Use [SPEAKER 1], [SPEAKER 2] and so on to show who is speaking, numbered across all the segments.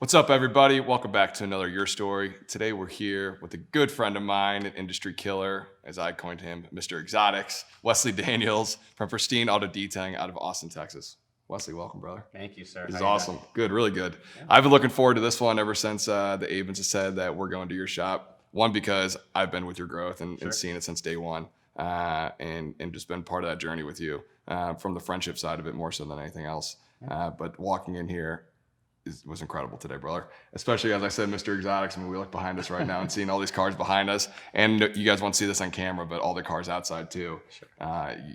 [SPEAKER 1] What's up, everybody? Welcome back to another Your Story. Today we're here with a good friend of mine, an industry killer, as I coined him, Mr. Exotics, Wesley Daniels from Pristine Auto Detailing out of Austin, Texas. Wesley, welcome, brother.
[SPEAKER 2] Thank you, sir.
[SPEAKER 1] This is
[SPEAKER 2] How you
[SPEAKER 1] awesome.
[SPEAKER 2] doing?
[SPEAKER 1] Good, really good.
[SPEAKER 2] Yeah.
[SPEAKER 1] I've been looking forward to this one ever since the Avens has said that we're going to your shop. One, because I've been with your growth and seen it since day one, and just been part of that journey with you from the friendship side of it more so than anything else. But walking in here was incredible today, brother. Especially, as I said, Mr. Exotics. I mean, we look behind us right now and seeing all these cars behind us. And you guys won't see this on camera, but all the cars outside too. Sure.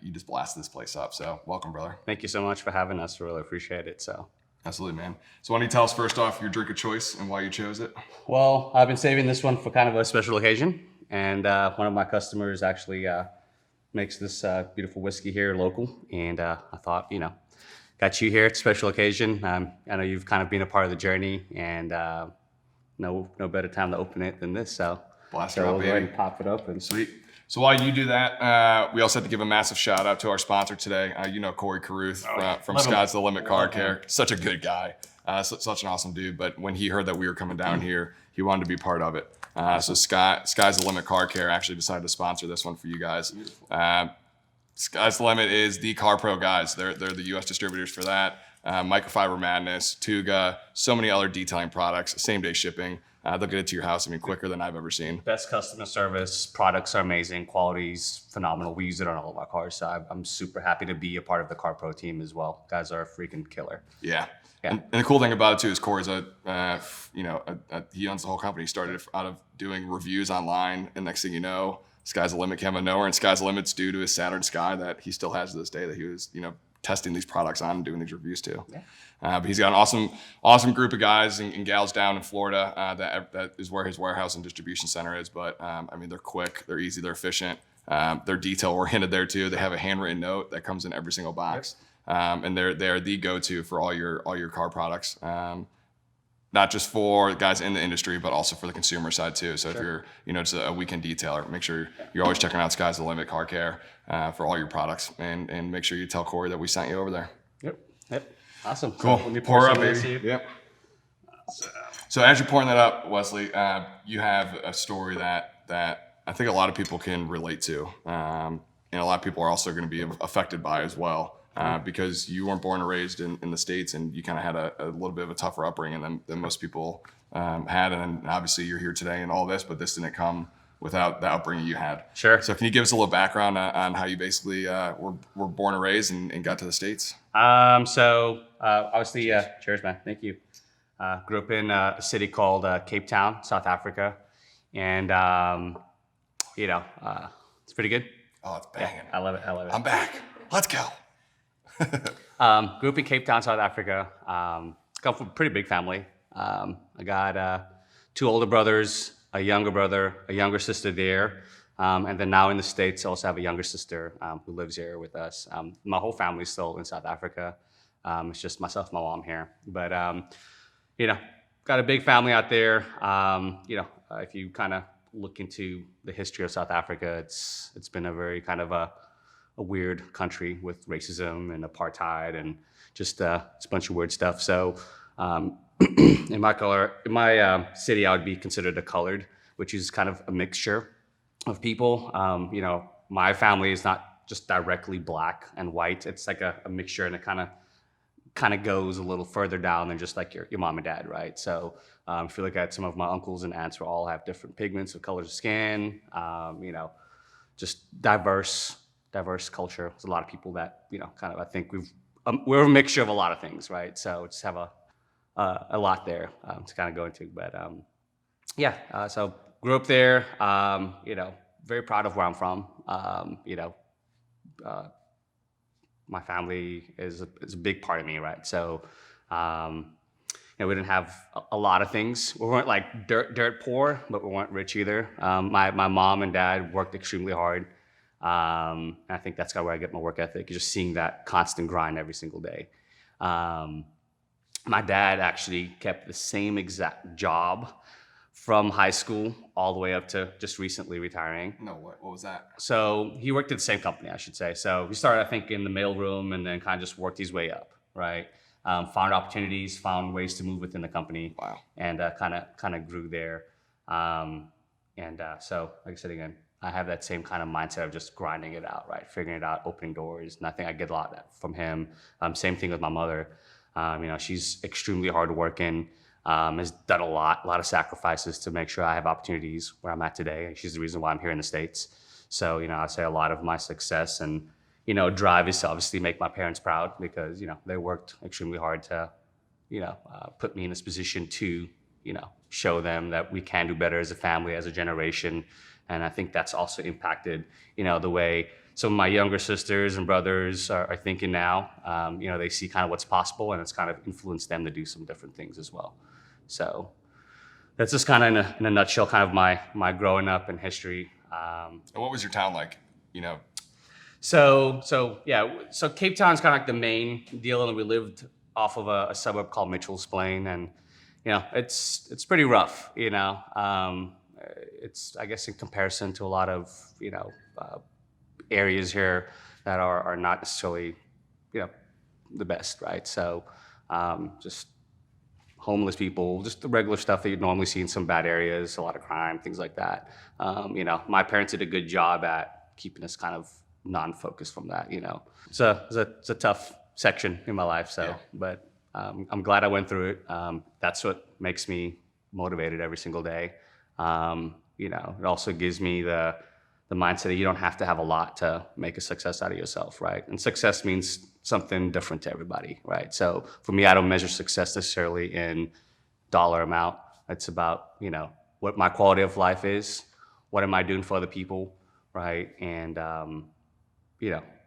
[SPEAKER 1] You just blasted this place up. So welcome, brother.
[SPEAKER 2] Thank you so much for having us. Really appreciate it.
[SPEAKER 1] Absolutely, man. So why don't you tell us first off your drink of choice and why you chose it?
[SPEAKER 2] Well, I've been saving this one for kind of a special occasion. And one of my customers actually makes this beautiful whiskey here local. And I thought, got you here. It's a special occasion. I know you've kind of been a part of the journey, and no better time to open it than this. So
[SPEAKER 1] Blast her up,
[SPEAKER 2] we'll
[SPEAKER 1] baby.
[SPEAKER 2] go ahead and pop it open.
[SPEAKER 1] Sweet. So while you do that, we also have to give a massive shout out to our sponsor today. Corey Carruth from Sky's the Limit Car Care. Such a good guy. Such an awesome dude. But when he heard that we were coming down here, he wanted to be part of it. So Sky's the Limit Car Care actually decided to sponsor this one for you guys. Sky's the Limit is the Car Pro guys. They're the U.S. distributors for that. Microfiber Madness, Tuga, so many other detailing products, same day shipping. They'll get it to your house, quicker than I've ever seen.
[SPEAKER 2] Best customer service. Products are amazing. Quality's phenomenal. We use it on all of our cars. So I'm super happy to be a part of the Car Pro team as well. Guys are a freaking killer.
[SPEAKER 1] Yeah. And the cool thing about it too is Corey's he owns the whole company. He started out of doing reviews online, and next thing you know, Sky's the Limit came out of nowhere, and Sky's the Limit's due to his Saturn Sky that he still has to this day that he was, testing these products on and doing these reviews too. Yeah. But he's got an awesome group of guys and gals down in Florida that is where his warehouse and distribution center is. But they're quick, they're easy, they're efficient. They're detail oriented there too. They have a handwritten note that comes in every single box, and they're the go-to for all your car products. Not just for guys in the industry, but also for the consumer side too. So if you're, just a weekend detailer, make sure you're always checking out Sky's the Limit Car Care for all your products, and make sure you tell Corey that we sent you over there.
[SPEAKER 2] Yep. Awesome.
[SPEAKER 1] Cool.
[SPEAKER 2] So let me
[SPEAKER 1] pour up,
[SPEAKER 2] this
[SPEAKER 1] baby. Yep. So as you're pouring that up, Wesley, you have a story that I think a lot of people can relate to, and a lot of people are also going to be affected by as well. Because you weren't born and raised in the States, and you kind of had a little bit of a tougher upbringing than most people had. And then obviously you're here today and all this, but this didn't come without the upbringing you had.
[SPEAKER 2] Sure.
[SPEAKER 1] So can you give us a little background on how you basically were born and raised and got to the States?
[SPEAKER 2] Obviously, cheers, man. Thank you. Grew up in a city called Cape Town, South Africa. And, it's pretty good.
[SPEAKER 1] Oh, it's banging.
[SPEAKER 2] I love it.
[SPEAKER 1] I'm back. Let's go.
[SPEAKER 2] Grew up in Cape Town, South Africa. Come from a pretty big family. I got 2 older brothers, a younger brother, a younger sister there. And then now in the States, I also have a younger sister who lives here with us. My whole family's still in South Africa. It's just myself, my mom here. But, got a big family out there. If you kind of look into the history of South Africa, it's been a very kind of a weird country with racism and apartheid and just it's a bunch of weird stuff. So in my city, I would be considered a colored, which is kind of a mixture of people. My family is not just directly black and white. It's like a mixture, and it kind of goes a little further down than just like your mom and dad, right? So if you look at some of my uncles and aunts, we all have different pigments of colors of skin, just diverse culture. There's a lot of people that, I think we're a mixture of a lot of things, right? So we just have a lot there to kind of go into. But so grew up there, very proud of where I'm from. My family is a big part of me, right? So, we didn't have a lot of things. We weren't like dirt poor, but we weren't rich either. My mom and dad worked extremely hard. And I think that's kind of where I get my work ethic, just seeing that constant grind every single day. My dad actually kept the same exact job from high school all the way up to just recently retiring.
[SPEAKER 1] No, what was that?
[SPEAKER 2] So he worked at the same company, I should say. So he started, I think, in the mailroom and then kind of just worked his way up, right? found opportunities, found ways to move within the company.
[SPEAKER 1] Wow.
[SPEAKER 2] And kind of grew there. So, like I said again, I have that same kind of mindset of just grinding it out, right? Figuring it out, opening doors. And I think I get a lot of that from him. Same thing with my mother. She's extremely hardworking, has done a lot of sacrifices to make sure I have opportunities where I'm at today. She's the reason why I'm here in the States. So, I'd say a lot of my success and, drive is to obviously make my parents proud because, they worked extremely hard to, put me in this position to, show them that we can do better as a family, as a generation. And I think that's also impacted, the way some of my younger sisters and brothers are thinking now. They see kind of what's possible, and it's kind of influenced them to do some different things as well. So that's just kind of in a nutshell, kind of my growing up and history.
[SPEAKER 1] And what was your town like?
[SPEAKER 2] So Cape Town's kind of like the main deal, and we lived off of a suburb called Mitchell's Plain, and it's pretty rough. It's, I guess, in comparison to a lot of areas here that are not necessarily the best, right? So just homeless people, just the regular stuff that you'd normally see in some bad areas, a lot of crime, things like that. My parents did a good job at keeping us kind of non-focused from that. It's a tough section in my life. So, but I'm glad I went through it. That's what makes me motivated every single day. It also gives me the mindset that you don't have to have a lot to make a success out of yourself, right? And success means something different to everybody, right? So for me, I don't measure success necessarily in dollar amount. It's about, what my quality of life is, what am I doing for other people, right? And,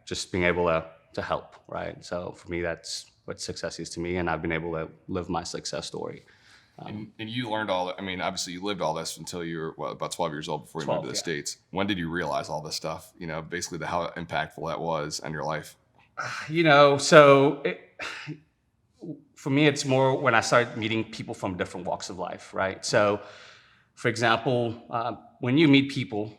[SPEAKER 2] just being able to help, right? So for me, that's what success is to me, and I've been able to live my success story.
[SPEAKER 1] And you learned all that. I mean, obviously you lived all this until you were about 12 years old before you moved to the States. When did you realize all this stuff, basically how impactful that was on your life?
[SPEAKER 2] For me, it's more when I started meeting people from different walks of life, right? So, for example, when you meet people,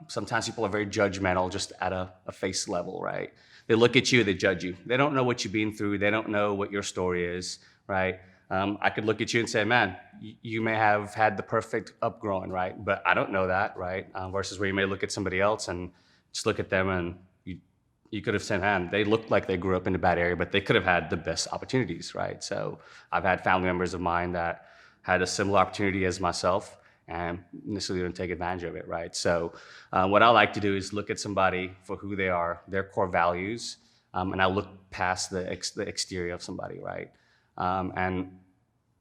[SPEAKER 2] sometimes people are very judgmental just at a face level, right? They look at you, they judge you. They don't know what you've been through. They don't know what your story is, right? I could look at you and say, man, you may have had the perfect upgrowing, right? But I don't know that, right? Versus where you may look at somebody else and just look at them and you could have said, man, they looked like they grew up in a bad area, but they could have had the best opportunities, right? So I've had family members of mine that had a similar opportunity as myself and necessarily didn't take advantage of it, right? So what I like to do is look at somebody for who they are, their core values, and I look past the exterior of somebody, right? And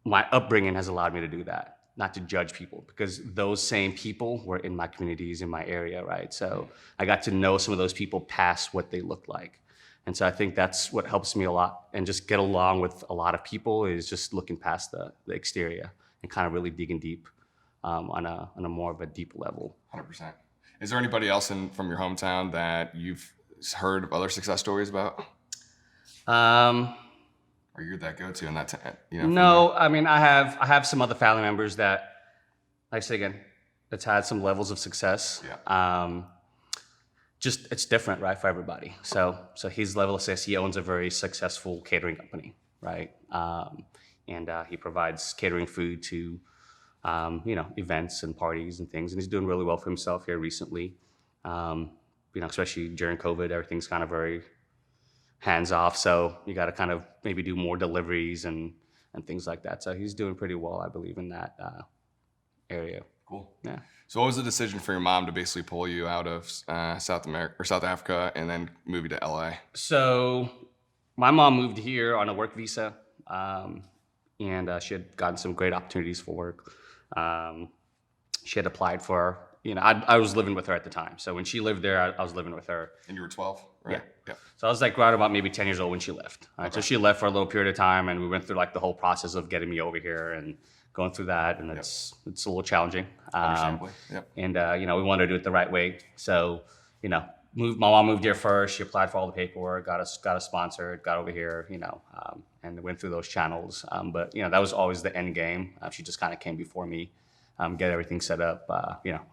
[SPEAKER 2] my upbringing has allowed me to do that, not to judge people, because those same people were in my communities, in my area, right? So I got to know some of those people past what they looked like. And so I think that's what helps me a lot, and just get along with a lot of people is just looking past the exterior and kind of really digging deep on a more of a deep level.
[SPEAKER 1] 100%. Is there anybody else from your hometown that you've heard of other success stories about? Or you're that go-to in that,
[SPEAKER 2] No, I mean, I have some other family members that, like I say again, that's had some levels of success.
[SPEAKER 1] Yeah.
[SPEAKER 2] Just it's different, right, for everybody. So his level of success, he owns a very successful catering company, right? And he provides catering food to, events and parties and things, and he's doing really well for himself here recently. Especially during COVID, everything's kind of very hands off, so you got to kind of maybe do more deliveries and things like that. So he's doing pretty well, I believe, in that area.
[SPEAKER 1] Cool.
[SPEAKER 2] Yeah.
[SPEAKER 1] So what was the decision for your mom to basically pull you out of South Africa and then move you to LA?
[SPEAKER 2] So my mom moved here on a work visa, and she had gotten some great opportunities for work. She had applied for, I was living with her at the time. So when she lived there, I was living with her.
[SPEAKER 1] And you were 12, right?
[SPEAKER 2] Yeah. So I was like right about maybe 10 years old when she left.
[SPEAKER 1] Okay.
[SPEAKER 2] So she left for a little period of time, and we went through like the whole process of getting me over here and going through that, and it's a little challenging.
[SPEAKER 1] Understandably. Yep.
[SPEAKER 2] And we wanted to do it the right way. So my mom moved here first. She applied for all the paperwork, got us sponsored, got over here, and went through those channels. But that was always the end game. She just kind of came before me, get everything set up.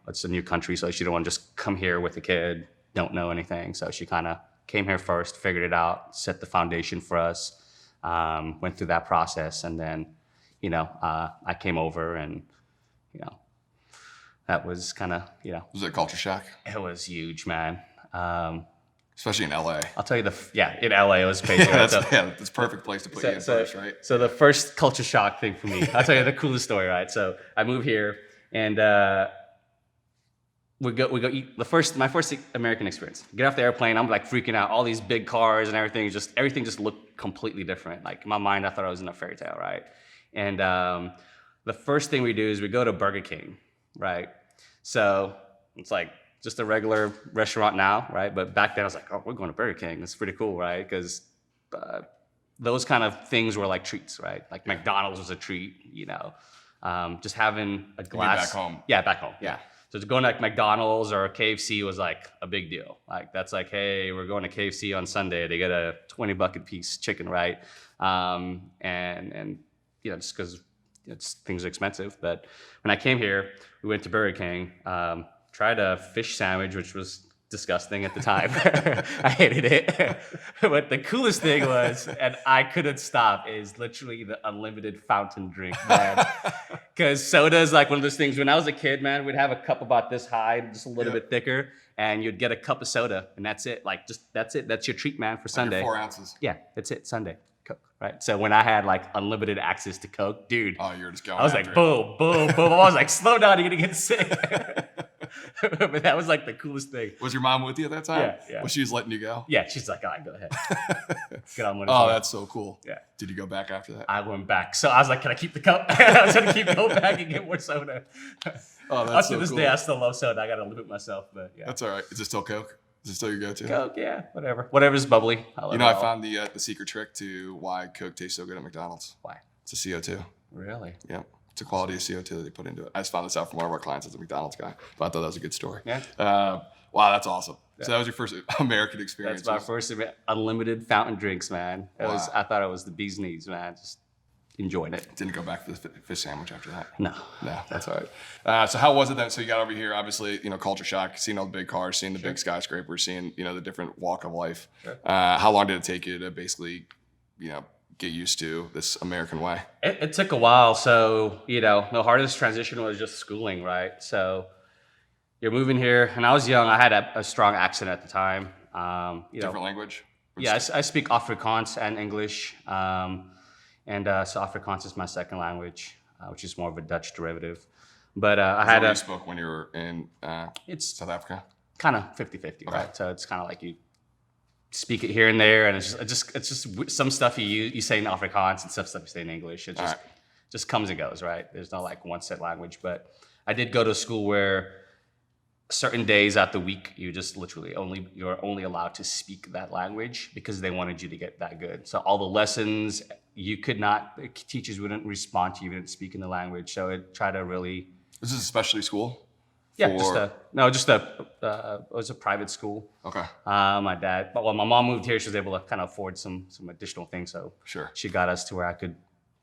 [SPEAKER 2] It's a new country, so she didn't want to just come here with a kid, don't know anything. So she kind of came here first, figured it out, set the foundation for us. Went through that process, and then, I came over, and, that was kind of,
[SPEAKER 1] Was it a culture shock?
[SPEAKER 2] it was huge, man.
[SPEAKER 1] Especially in LA.
[SPEAKER 2] I'll tell you in LA it was crazy. Right?
[SPEAKER 1] That's a perfect place to put you in first, right?
[SPEAKER 2] So the first culture shock thing for me, I'll tell you the coolest story, right? So I moved here, and we go eat my first American experience. Get off the airplane, I'm like freaking out. All these big cars and everything just looked completely different. Like in my mind, I thought I was in a fairy tale, right? And the first thing we do is we go to Burger King, right? So it's like just a regular restaurant now, right? But back then I was like, oh, we're going to Burger King. That's pretty cool, right? Because those kind of things were like treats, right? Like McDonald's was a treat, just having a glass.
[SPEAKER 1] Back home.
[SPEAKER 2] Yeah, back home. Yeah. So going to like McDonald's or KFC was like a big deal. Like that's like, hey, we're going to KFC on Sunday to get a 20-buck piece chicken, right? And just because things are expensive. But when I came here, we went to Burger King, tried a fish sandwich, which was disgusting at the time. I hated it. But the coolest thing was, and I couldn't stop, is literally the unlimited fountain drink, man. Because soda is like one of those things. When I was a kid, man, we'd have a cup about this high, just a little bit thicker, and you'd get a cup of soda, and that's it. Like, that's it. That's your treat, man, for Sunday.
[SPEAKER 1] 4 ounces.
[SPEAKER 2] Yeah, that's it. Sunday. Coke, right? So when I had like unlimited access to Coke, dude.
[SPEAKER 1] Oh, you're just going.
[SPEAKER 2] I was like, boom, boom, boom. I was like, slow down, you're gonna get sick. But that was like the coolest thing.
[SPEAKER 1] Was your mom with you at that time?
[SPEAKER 2] Yeah.
[SPEAKER 1] Was she just letting you go?
[SPEAKER 2] Yeah, she's like, all right, go ahead. Get on with it.
[SPEAKER 1] Oh, that's so cool.
[SPEAKER 2] Yeah.
[SPEAKER 1] Did you go back after that?
[SPEAKER 2] I went back. So I was like, can I keep the cup? I was gonna going back and get more soda.
[SPEAKER 1] Oh, that's
[SPEAKER 2] Up to this day, I still love soda. I gotta limit myself, but yeah.
[SPEAKER 1] That's all right. Is it still Coke? Is it still your go-to?
[SPEAKER 2] Coke, yeah, whatever. Whatever's bubbly.
[SPEAKER 1] I found the secret trick to why Coke tastes so good at McDonald's.
[SPEAKER 2] Why?
[SPEAKER 1] It's the CO2.
[SPEAKER 2] Really?
[SPEAKER 1] Yeah. It's the quality of CO2 that they put into it. I just found this out from one of our clients as a McDonald's guy, but I thought that was a good story.
[SPEAKER 2] Yeah.
[SPEAKER 1] Wow, that's awesome.
[SPEAKER 2] Yeah.
[SPEAKER 1] So that was your first American experience.
[SPEAKER 2] That's my first unlimited fountain drinks, man. I thought it was the bee's knees, man. Just enjoying it.
[SPEAKER 1] Didn't go back for the fish sandwich after that.
[SPEAKER 2] No,
[SPEAKER 1] that's all right. So how was it then? So you got over here, obviously, culture shock, seeing all the big cars, seeing the big skyscrapers, seeing, the different walk of life. Sure. How long did it take you to basically, get used to this American way?
[SPEAKER 2] It took a while. So, the hardest transition was just schooling, right? So you're moving here, and I was young. I had a strong accent at the time.
[SPEAKER 1] Different language?
[SPEAKER 2] Yeah, I speak Afrikaans and English. So Afrikaans is my second language, which is more of a Dutch derivative. But I had
[SPEAKER 1] you spoke when you were in South Africa?
[SPEAKER 2] Kind of 50-50, okay. Right? So it's kind of like you speak it here and there, and it's just some stuff you say in Afrikaans and some stuff you say in English. It just comes and goes, right? There's no like one set language. But I did go to a school where certain days out the week you're only allowed to speak that language because they wanted you to get that good. So all the lessons teachers wouldn't respond to you if you didn't speak in the language. So it tried to really.
[SPEAKER 1] This is a specialty school?
[SPEAKER 2] Yeah, it was a private school.
[SPEAKER 1] Okay.
[SPEAKER 2] My mom moved here. She was able to kind of afford some additional things. So she got us to where I could,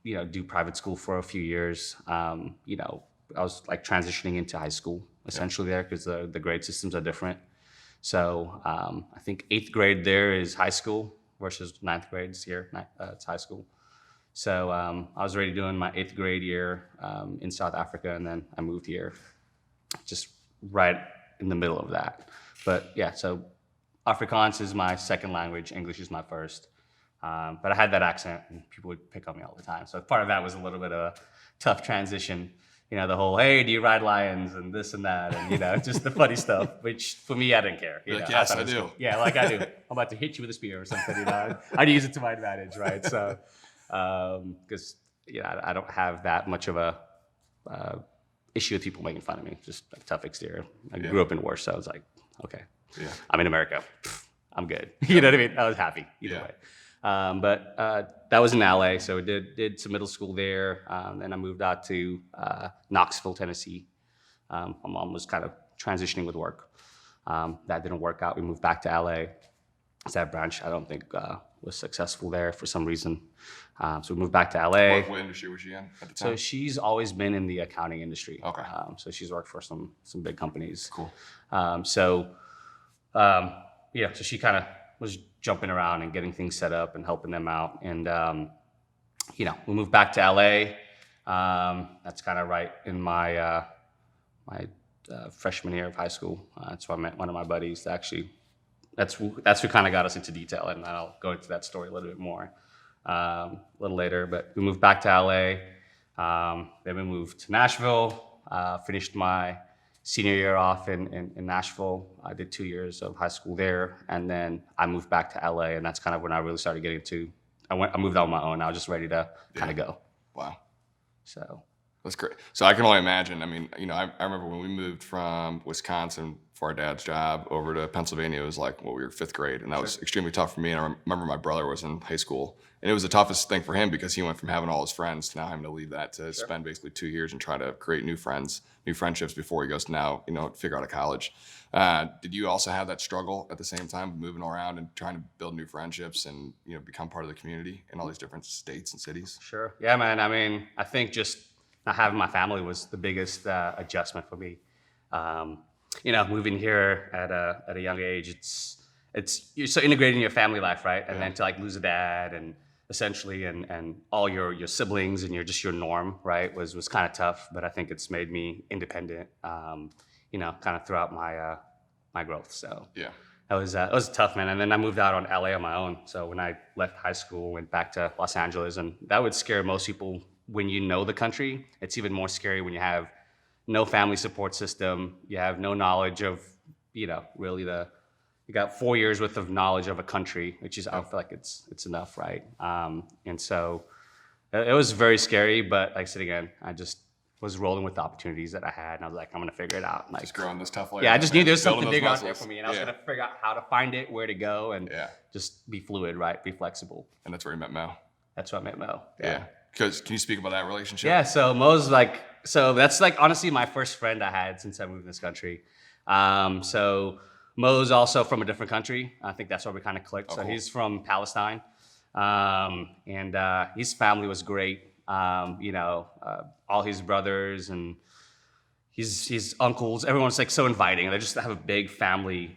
[SPEAKER 2] do private school for a few years. I was like transitioning into high school essentially there because the grade systems are different. So I think 8th grade there is high school versus 9th grade is here. It's high school. So I was already doing my 8th grade year in South Africa, and then I moved here just right in the middle of that. But yeah, so Afrikaans is my second language. English is my first. But I had that accent, and people would pick on me all the time. So part of that was a little bit of a tough transition. The whole, hey, do you ride lions and this and that, and just the funny stuff, which for me, I didn't care.
[SPEAKER 1] Yes, I do.
[SPEAKER 2] Cool. Yeah, like I do. I'm about to hit you with a spear or something. I'd use it to my advantage, right? So, because I don't have that much of a issue with people making fun of me. Just a tough exterior. I grew up in war, so I was like, okay, I'm in America. I'm good. You know what I mean? I was happy either way. But that was in LA, so I did some middle school there. Then I moved out to Knoxville, Tennessee. My mom was kind of transitioning with work. That didn't work out. We moved back to LA. That branch, I don't think, was successful there for some reason. So we moved back to LA.
[SPEAKER 1] What industry was she in at the time?
[SPEAKER 2] So she's always been in the accounting industry.
[SPEAKER 1] Okay.
[SPEAKER 2] So she's worked for some big companies.
[SPEAKER 1] Cool.
[SPEAKER 2] So she kind of was jumping around and getting things set up and helping them out. And, we moved back to LA. That's kind of right in my freshman year of high school. That's where I met one of my buddies. Actually, that's who kind of got us into detail, and I'll go into that story a little bit more a little later. But we moved back to LA. Then we moved to Nashville. Finished my senior year off in Nashville. I did 2 years of high school there, and then I moved back to LA, and that's kind of when I really started getting to. I moved out on my own. I was just ready to kind of go.
[SPEAKER 1] Wow.
[SPEAKER 2] So
[SPEAKER 1] that's great. So I can only imagine. I mean, I remember when we moved from Wisconsin for our dad's job over to Pennsylvania. It was like, we were 5th grade, and that was extremely tough for me. And I remember my brother was in high school, and it was the toughest thing for him because he went from having all his friends to now having to leave that to spend basically 2 years and try to create new friendships before he goes to now, figure out a college. Did you also have that struggle at the same time, moving around and trying to build new friendships and, become part of the community in all these different states and cities?
[SPEAKER 2] Sure. Yeah, man. I mean, I think just not having my family was the biggest adjustment for me. Moving here at a young age, it's you're so integrated in your family life, right? And then to lose a dad and essentially and all your siblings and your norm, right, was kind of tough. But I think it's made me independent, kind of throughout my growth. So that was tough, man. And then I moved out on LA on my own. So when I left high school, went back to Los Angeles, and that would scare most people. When you know the country, it's even more scary when you have no family support system. You have no knowledge of, really you got 4 years worth of knowledge of a country, which is, I feel like it's enough, right? And so it was very scary, but like I said again, I just was rolling with the opportunities that I had, and I was like, I'm gonna figure it out. Like,
[SPEAKER 1] just growing this tough life.
[SPEAKER 2] Yeah, I just knew there was something big out there for me, and I was gonna figure out how to find it, where to go, and just be fluid, right? Be flexible.
[SPEAKER 1] And that's where you met Mo.
[SPEAKER 2] That's where I met Mo.
[SPEAKER 1] Yeah. Because can you speak about that relationship?
[SPEAKER 2] Yeah, so Mo's that's honestly my first friend I had since I moved in this country. So Mo's also from a different country. I think that's where we kind of clicked. So he's from Palestine, and his family was great. All his brothers and his uncles, everyone's so inviting. They just have a big family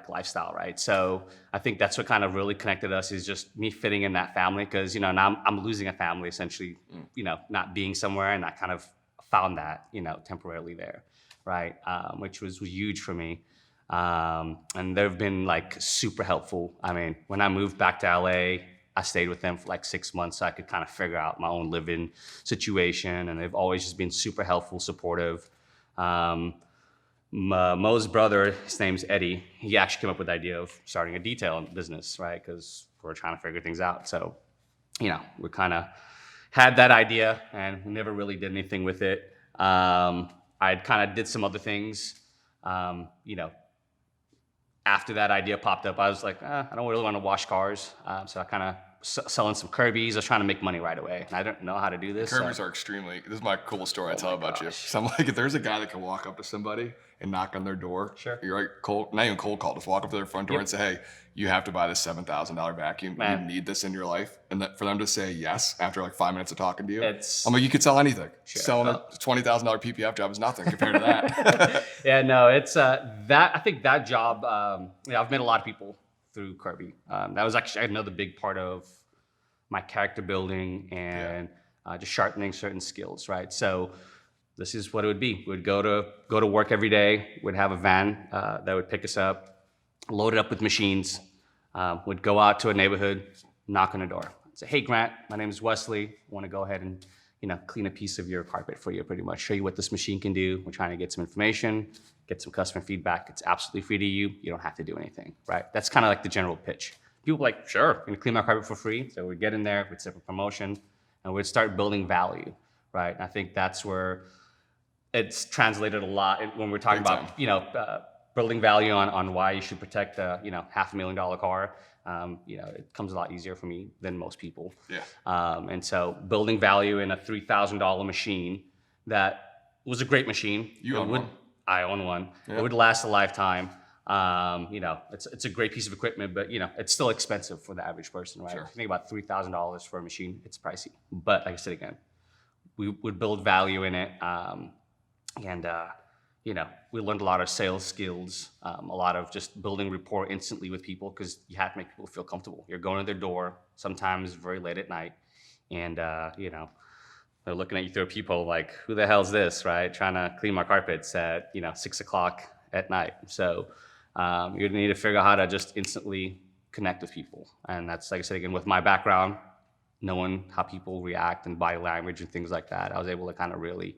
[SPEAKER 2] lifestyle, right? So I think that's what kind of really connected us, is just me fitting in that family, because now I'm losing a family essentially, not being somewhere, and I kind of found that temporarily there, right? Which was huge for me, and they've been super helpful. I mean, when I moved back to LA, I stayed with them for 6 months so I could kind of figure out my own living situation, and they've always just been super helpful, supportive. Mo's brother, his name's Eddie, he actually came up with the idea of starting a detail business, right? Because we're trying to figure things out. So, we kind of had that idea, and we never really did anything with it. I kind of did some other things. After that idea popped up, I was like, I don't really want to wash cars. So I kind of selling some Kirby's. I was trying to make money right away, and I don't know how to do this.
[SPEAKER 1] Kirby's are extremely. This is my cool story I tell about you. So I'm like, if there's a guy that can walk up to somebody and knock on their door, you're not even cold call, just walk up to their front door and say, hey, you have to buy this $7,000 vacuum. Man. You need this in your life, and for them to say yes after 5 minutes of talking to you, I'm like, you could sell anything. Selling a $20,000 PPF job is nothing compared to that.
[SPEAKER 2] Yeah, no, it's that. I think that job. I've met a lot of people through Kirby. That was actually another big part of my character building and just sharpening certain skills, right? So this is what it would be. We'd go to work every day. We'd have a van that would pick us up, load it up with machines. We'd go out to a neighborhood, knock on the door. Say, hey, Grant, my name is Wesley. I want to go ahead and clean a piece of your carpet for you, pretty much. Show you what this machine can do. We're trying to get some information, get some customer feedback. It's absolutely free to you. You don't have to do anything, right? That's kind of the general pitch. People are like, sure, I'm gonna clean my carpet for free. So we'd get in there, we'd set up a promotion, and we'd start building value, right? And I think that's where it's translated a lot when we're talking about, building value on why you should protect a, $500,000 car. It comes a lot easier for me than most people.
[SPEAKER 1] Yeah.
[SPEAKER 2] And so building value in a $3,000 machine that was a great machine.
[SPEAKER 1] You own one.
[SPEAKER 2] I own one.
[SPEAKER 1] Yeah.
[SPEAKER 2] It would last a lifetime. It's a great piece of equipment, but it's still expensive for the average person, right?
[SPEAKER 1] Sure.
[SPEAKER 2] If you think about $3,000 for a machine, it's pricey. But like I said again, we would build value in it, we learned a lot of sales skills, a lot of just building rapport instantly with people because you have to make people feel comfortable. You're going to their door, sometimes very late at night, and, they're looking at you through a peephole like, who the hell's this, right? Trying to clean my carpets at, 6 o'clock at night. So you need to figure out how to just instantly connect with people. And that's, like I said, again, with my background, knowing how people react and body language and things like that, I was able to kind of really,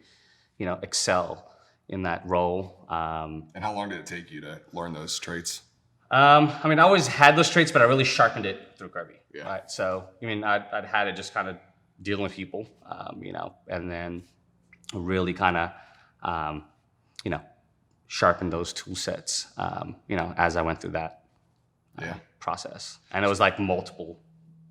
[SPEAKER 2] excel in that role.
[SPEAKER 1] And how long did it take you to learn those traits?
[SPEAKER 2] I always had those traits, but I really sharpened it through Kirby.
[SPEAKER 1] Yeah.
[SPEAKER 2] Right. So, I'd had it just kind of dealing with people, and then really kind of, sharpen those tool sets, as I went through that process. And it was like multiple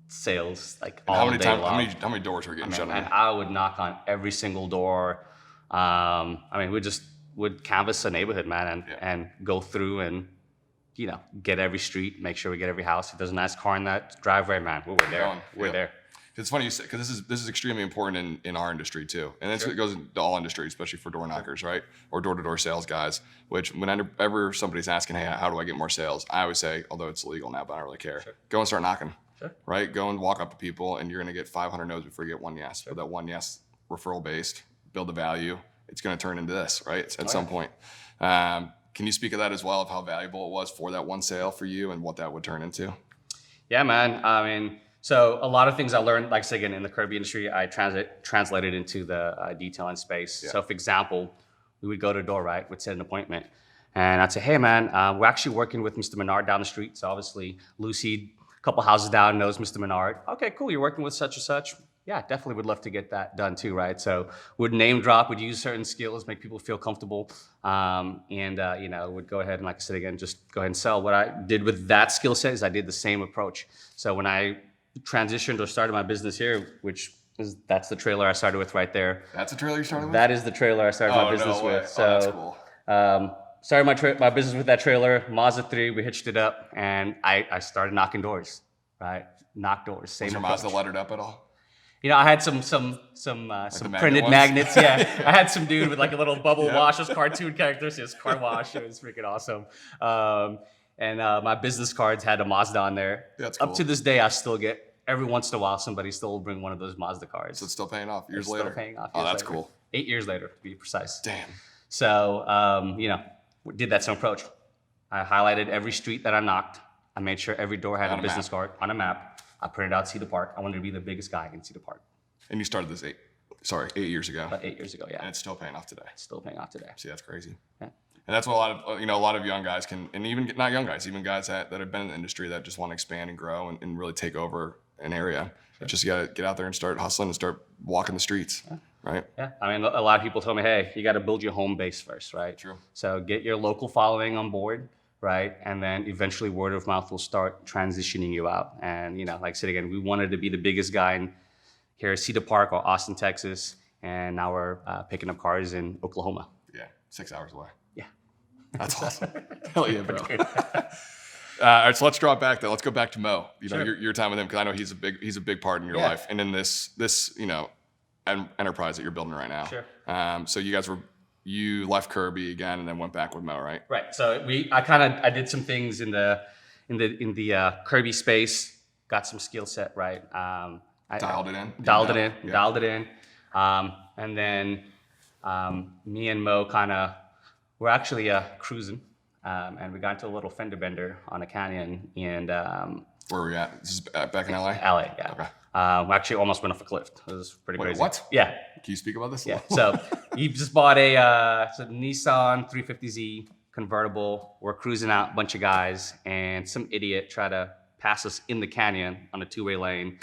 [SPEAKER 2] sales, like
[SPEAKER 1] and
[SPEAKER 2] all day long.
[SPEAKER 1] How many doors were getting shut
[SPEAKER 2] And
[SPEAKER 1] on?
[SPEAKER 2] I would knock on every single door. We just would canvass a neighborhood, man, and go through and, get every street, make sure we get every house. If there's a nice car in that driveway, man, we're there. We're there.
[SPEAKER 1] It's funny you say, because this is extremely important in our industry too, and it goes into all industries, especially for door knockers, right, or door-to-door sales guys. Which whenever somebody's asking, hey, how do I get more sales? I always say, although it's illegal now, but I don't really care. Go and start knocking. Right, go and walk up to people, and you're gonna get 500 no's before you get one yes. But that one yes, referral based, build the value. It's gonna turn into this, right, at some point. Can you speak of that as well, of how valuable it was for that one sale for you and what that would turn into?
[SPEAKER 2] Yeah, man. So a lot of things I learned, like I said, again, in the Kirby industry, I translated into the detailing space. Yeah. So for example, we would go to a door, right? We'd set an appointment. And I'd say, hey, man, we're actually working with Mr. Menard down the street. So obviously, Lucy, a couple houses down, knows Mr. Menard. Okay, cool. You're working with such and such. Yeah, definitely would love to get that done too, right? So would name drop, would use certain skills, make people feel comfortable, and would go ahead and, like I said again, just go ahead and sell. What I did with that skill set is I did the same approach. So when I transitioned or started my business here, that's the trailer I started with right there.
[SPEAKER 1] That's the trailer you started with?
[SPEAKER 2] That is the trailer I started my business with. So
[SPEAKER 1] that's cool.
[SPEAKER 2] Started my business with that trailer, Mazda 3. We hitched it up, and I started knocking doors, right? Knock doors. Same.
[SPEAKER 1] Was your Mazda lettered up at all?
[SPEAKER 2] I had some printed magnets. Yeah, I had some dude with like a little bubble wash, those cartoon characters. His car wash. It was freaking awesome. And my business cards had a Mazda on there.
[SPEAKER 1] That's cool.
[SPEAKER 2] Up to this day, I still get every once in a while somebody still will bring one of those Mazda cards.
[SPEAKER 1] So it's still paying off years later.
[SPEAKER 2] Still paying off.
[SPEAKER 1] Oh, that's cool.
[SPEAKER 2] 8 years later, to be precise.
[SPEAKER 1] Damn.
[SPEAKER 2] So we did that same approach. I highlighted every street that I knocked. I made sure every door had a business card on a map. I printed out Cedar Park. I wanted to be the biggest guy in Cedar Park.
[SPEAKER 1] And you started this 8 years ago.
[SPEAKER 2] About 8 years ago, yeah.
[SPEAKER 1] And it's still paying off today.
[SPEAKER 2] It's still paying off today.
[SPEAKER 1] See, that's crazy.
[SPEAKER 2] Yeah.
[SPEAKER 1] And that's what a lot of young guys can, and even not young guys, even guys that have been in the industry that just want to expand and grow and really take over an area. Sure. It's just you got to get out there and start hustling and start walking the streets, right?
[SPEAKER 2] Yeah. A lot of people told me, hey, you got to build your home base first, right?
[SPEAKER 1] True.
[SPEAKER 2] So get your local following on board. Right, and then eventually word of mouth will start transitioning you out. And like I said again, we wanted to be the biggest guy in here at Cedar Park or Austin, Texas, and now we're picking up cars in Oklahoma.
[SPEAKER 1] Yeah, 6 hours away.
[SPEAKER 2] Yeah,
[SPEAKER 1] that's awesome. Hell yeah, bro. All right, so let's draw it back though. Let's go back to Mo. Your time with him, because I know he's a big part in your life, and in this enterprise that you're building right now.
[SPEAKER 2] Sure.
[SPEAKER 1] So you left Kirby again and then went back with Mo, right?
[SPEAKER 2] Right. So I did some things in the Kirby space, got some skill set right.
[SPEAKER 1] Dialed it in.
[SPEAKER 2] And then me and Mo we're actually cruising, and we got into a little fender bender on a canyon. And
[SPEAKER 1] where were we at? This is back in LA?
[SPEAKER 2] LA, yeah.
[SPEAKER 1] Okay.
[SPEAKER 2] We actually almost went off a cliff. It was pretty crazy.
[SPEAKER 1] What?
[SPEAKER 2] Yeah.
[SPEAKER 1] Can you speak about this?
[SPEAKER 2] Yeah. So he just bought a Nissan 350Z convertible. We're cruising out, a bunch of guys, and some idiot tried to pass us in the canyon on a two-way lane.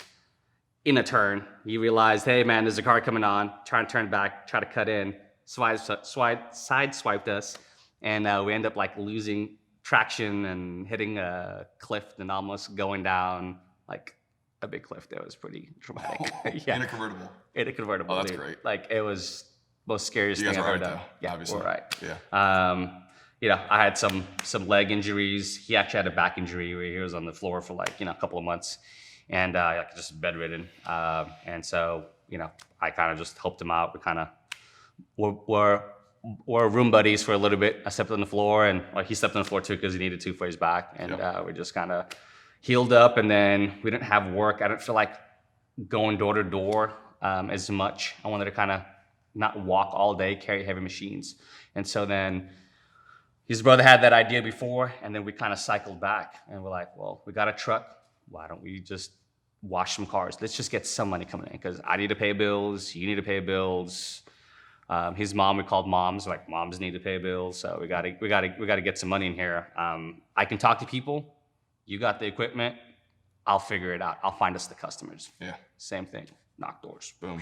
[SPEAKER 2] In a turn, he realized, hey man, there's a car coming on. Trying to turn back, try to cut in, sideswiped us, and we end up like losing traction and hitting a cliff and almost going down like a big cliff. That was pretty dramatic.
[SPEAKER 1] Yeah. In a convertible.
[SPEAKER 2] Oh,
[SPEAKER 1] that's
[SPEAKER 2] dude.
[SPEAKER 1] great.
[SPEAKER 2] Like it was most scariest thing I've ever done. Yeah,
[SPEAKER 1] obviously.
[SPEAKER 2] We're right.
[SPEAKER 1] Yeah.
[SPEAKER 2] I had some leg injuries. He actually had a back injury where he was on the floor for like a couple of months, and just bedridden. And so I kind of just helped him out. We kind of were were room buddies for a little bit. I slept on the floor, and he slept on the floor too because he needed to for his back. And we just kind of healed up, and then we didn't have work. I didn't feel like going door to door as much. I wanted to kind of not walk all day, carry heavy machines. And so then his brother had that idea before, and then we kind of cycled back, and we're like, well, we got a truck. Why don't we just wash some cars? Let's just get some money coming in, because I need to pay bills, you need to pay bills. His mom, we called moms, like moms need to pay bills, so we gotta get some money in here. I can talk to people. You got the equipment. I'll figure it out. I'll find us the customers.
[SPEAKER 1] Yeah.
[SPEAKER 2] Same thing. Knock doors.
[SPEAKER 1] Boom.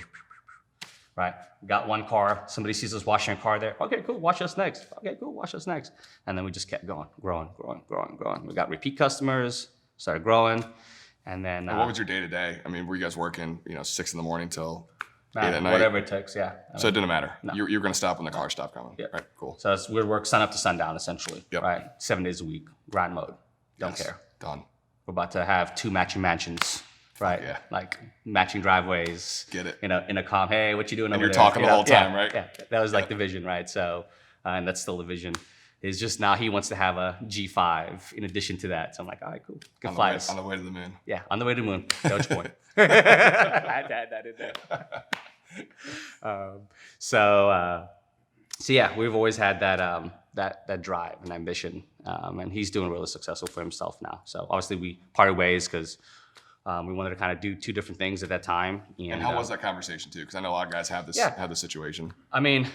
[SPEAKER 2] Right. Got one car. Somebody sees us washing a car there. Okay, cool. Wash us next. Okay, cool. Wash us next. And then we just kept going, growing. We got repeat customers. Started growing, and then.
[SPEAKER 1] And what was your day to day? I mean, were you guys working, 6 a.m. till 8 at night?
[SPEAKER 2] Whatever it takes. Yeah.
[SPEAKER 1] So it didn't matter.
[SPEAKER 2] No.
[SPEAKER 1] You're going to stop when the cars stop coming.
[SPEAKER 2] Yeah.
[SPEAKER 1] Right. Cool.
[SPEAKER 2] So we'd work sun up to sundown essentially.
[SPEAKER 1] Yep.
[SPEAKER 2] Right. 7 days a week. Grind mode. Don't care.
[SPEAKER 1] Done.
[SPEAKER 2] We're about to have 2 matching mansions. Right.
[SPEAKER 1] Yeah.
[SPEAKER 2] Like matching driveways.
[SPEAKER 1] Get it.
[SPEAKER 2] In a calm. Hey, what you doing over there?
[SPEAKER 1] And you're talking the whole time, right?
[SPEAKER 2] Yeah. That was like the vision, right? So, and that's still the vision. Is just now he wants to have a G5 in addition to that. So I'm like, all right, cool. Can fly us.
[SPEAKER 1] On the way to the moon.
[SPEAKER 2] Yeah, on the way to the moon. Doge point. I had to add that in there. So yeah, we've always had that drive and ambition, and he's doing really successful for himself now. So obviously we parted ways because we wanted to kind of do 2 different things at that time.
[SPEAKER 1] And how was that conversation too? Because I know a lot of guys have this situation.
[SPEAKER 2] I mean,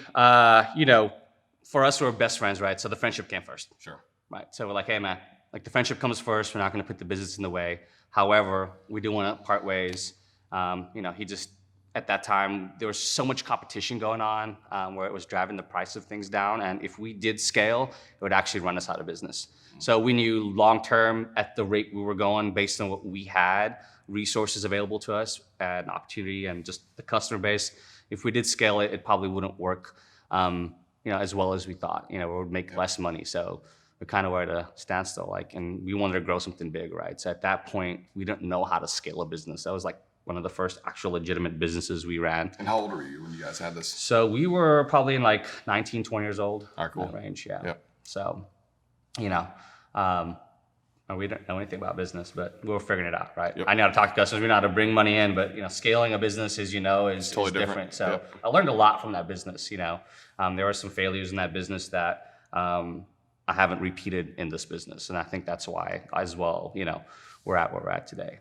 [SPEAKER 2] for us, we're best friends, right? So the friendship came first.
[SPEAKER 1] Sure.
[SPEAKER 2] Right. So we're like, hey, man, like the friendship comes first. We're not going to put the business in the way. However, we do want to part ways. He just, at that time, there was so much competition going on where it was driving the price of things down. And if we did scale, it would actually run us out of business. So we knew long term at the rate we were going based on what we had, resources available to us, and opportunity and just the customer base. If we did scale it, it probably wouldn't work. As well as we thought, we would make less money. So we kind of were at a standstill, and we wanted to grow something big, right? So at that point, we didn't know how to scale a business. That was like one of the first actual legitimate businesses we ran.
[SPEAKER 1] And how old were you when you guys had this?
[SPEAKER 2] So we were probably in like 19, 20 years old.
[SPEAKER 1] All right, cool.
[SPEAKER 2] That range, yeah.
[SPEAKER 1] Yep.
[SPEAKER 2] So, we didn't know anything about business, but we were figuring it out, right?
[SPEAKER 1] Yep.
[SPEAKER 2] I know how to talk to customers. We know how to bring money in, but scaling a business, as you know, is
[SPEAKER 1] totally
[SPEAKER 2] different. So
[SPEAKER 1] yep.
[SPEAKER 2] I learned a lot from that business. There were some failures in that business that I haven't repeated in this business, and I think that's why, as well, we're at where we're at today.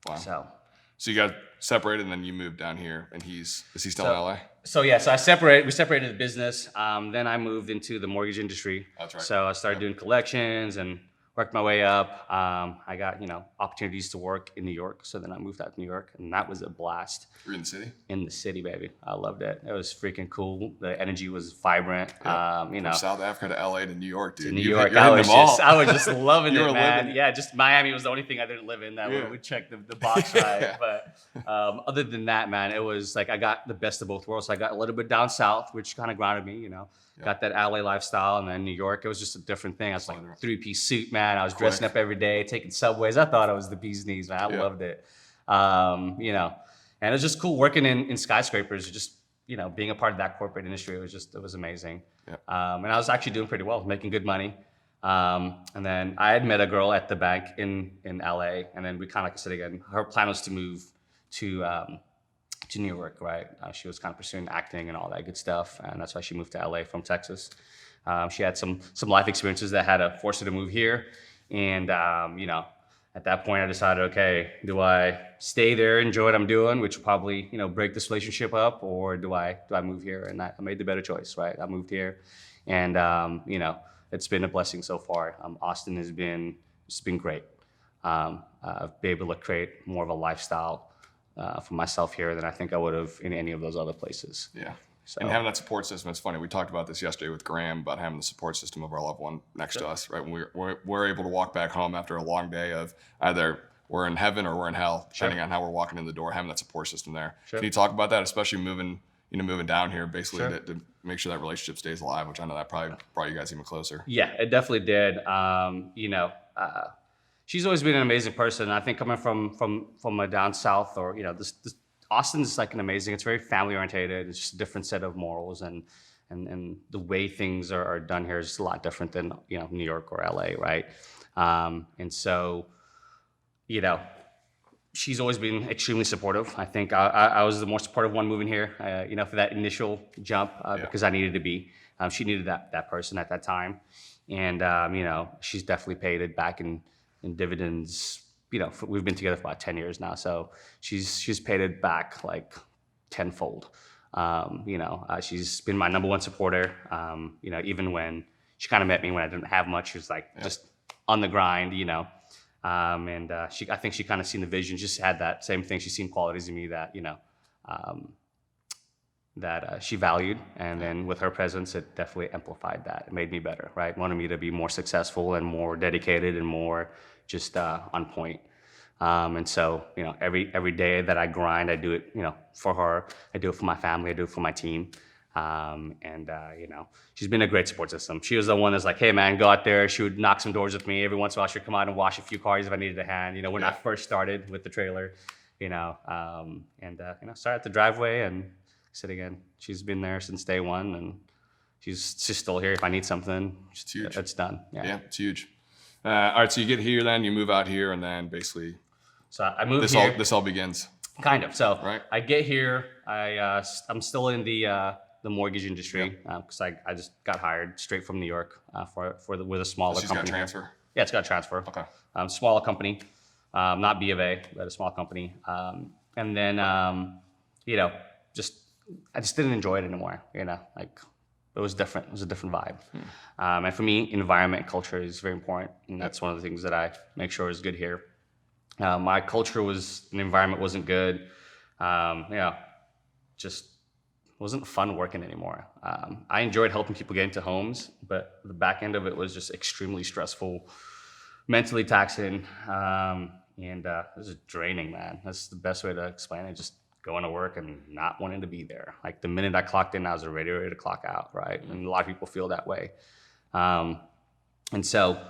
[SPEAKER 1] Wow.
[SPEAKER 2] So
[SPEAKER 1] you got separated, and then you moved down here, and is he still in LA?
[SPEAKER 2] So we separated the business. Then I moved into the mortgage industry.
[SPEAKER 1] That's right.
[SPEAKER 2] So I started doing collections and worked my way up. I got, opportunities to work in New York. So then I moved out to New York, and that was a blast.
[SPEAKER 1] You're in the city?
[SPEAKER 2] In the city, baby. I loved it. It was freaking cool. The energy was vibrant.
[SPEAKER 1] Yeah. From South Africa to LA to New York, dude.
[SPEAKER 2] To New York.
[SPEAKER 1] You're
[SPEAKER 2] I was just loving
[SPEAKER 1] You
[SPEAKER 2] it,
[SPEAKER 1] were
[SPEAKER 2] man.
[SPEAKER 1] living.
[SPEAKER 2] Yeah, just Miami was the only thing I didn't live in that we checked the box right.
[SPEAKER 1] Yeah.
[SPEAKER 2] But other than that, man, it was like I got the best of both worlds. So I got a little bit down south, which kind of grounded me, Got that LA lifestyle, and then New York, it was just a different thing. I was like 3-piece suit, man. I was dressing up every day, taking subways. I thought I was the bee's knees, man. I loved it. And it was just cool working in skyscrapers, just, being a part of that corporate industry. It was amazing.
[SPEAKER 1] Yeah.
[SPEAKER 2] And I was actually doing pretty well, making good money. And then I had met a girl at the bank in LA, and then we kind of, like I said again, her plan was to move to New York, right? She was kind of pursuing acting and all that good stuff, and that's why she moved to LA from Texas. She had some life experiences that had to force her to move here, and at that point I decided, okay, do I stay there, enjoy what I'm doing, which will probably break this relationship up, or do I move here? And I made the better choice, right? I moved here, and it's been a blessing so far. Austin has been great. I've been able to create more of a lifestyle for myself here than I think I would have in any of those other places.
[SPEAKER 1] Yeah.
[SPEAKER 2] So.
[SPEAKER 1] And having that support system, it's funny. We talked about this yesterday with Graham about having the support system of our loved one next to us, right? When we're able to walk back home after a long day of either we're in heaven or we're in hell, depending on how we're walking in the door, having that support system there.
[SPEAKER 2] Sure.
[SPEAKER 1] Can you talk about that, especially moving down here, basically
[SPEAKER 2] Sure.
[SPEAKER 1] to make sure that relationship stays alive, which I know that probably brought you guys even closer.
[SPEAKER 2] Yeah, it definitely did. She's always been an amazing person. I think coming from a down south, or this Austin's like an amazing. It's very family oriented. It's just a different set of morals, and and the way things are done here is a lot different than New York or LA, right? And so, you know, she's always been extremely supportive. I think I was the more supportive one moving here, for that initial jump, because I needed to be. She needed that person at that time, and she's definitely paid it back in dividends. We've been together for about 10 years now, so she's paid it back like tenfold. She's been my number one supporter. Even when she kind of met me when I didn't have much, she was like just on the grind, I think she kind of seen the vision, just had that same thing. She's seen qualities in me that, she valued. And then with her presence, it definitely amplified that. It made me better, right? Wanted me to be more successful and more dedicated and more just on point. And so, every day that I grind, I do it, for her. I do it for my family. I do it for my team. She's been a great support system. She was the one that's like, hey man, go out there. She would knock some doors with me. Every once in a while, she'd come out and wash a few cars if I needed a hand. When I first started with the trailer, start at the driveway and sit again. She's been there since day one, and she's still here. If I need something,
[SPEAKER 1] it's huge.
[SPEAKER 2] It's done. Yeah,
[SPEAKER 1] it's huge. All right, so you get here, then you move out here, and then basically,
[SPEAKER 2] so I moved here.
[SPEAKER 1] This all begins.
[SPEAKER 2] Kind of. So
[SPEAKER 1] right.
[SPEAKER 2] I get here. I'm still in the mortgage industry because I just got hired straight from New York with a smaller company.
[SPEAKER 1] Got a transfer?
[SPEAKER 2] Yeah, it's got a transfer.
[SPEAKER 1] Okay.
[SPEAKER 2] Smaller company, not B of A, but a small company. And then, I just didn't enjoy it anymore. It was different. It was a different vibe. And for me, environment, culture is very important. And that's one of the things that I make sure is good here. My culture and environment wasn't good. Just wasn't fun working anymore. I enjoyed helping people get into homes, but the back end of it was just extremely stressful, mentally taxing, and it was draining, man. That's the best way to explain it. Just going to work and not wanting to be there. Like the minute I clocked in, I was ready to clock out, right? And a lot of people feel that way. And so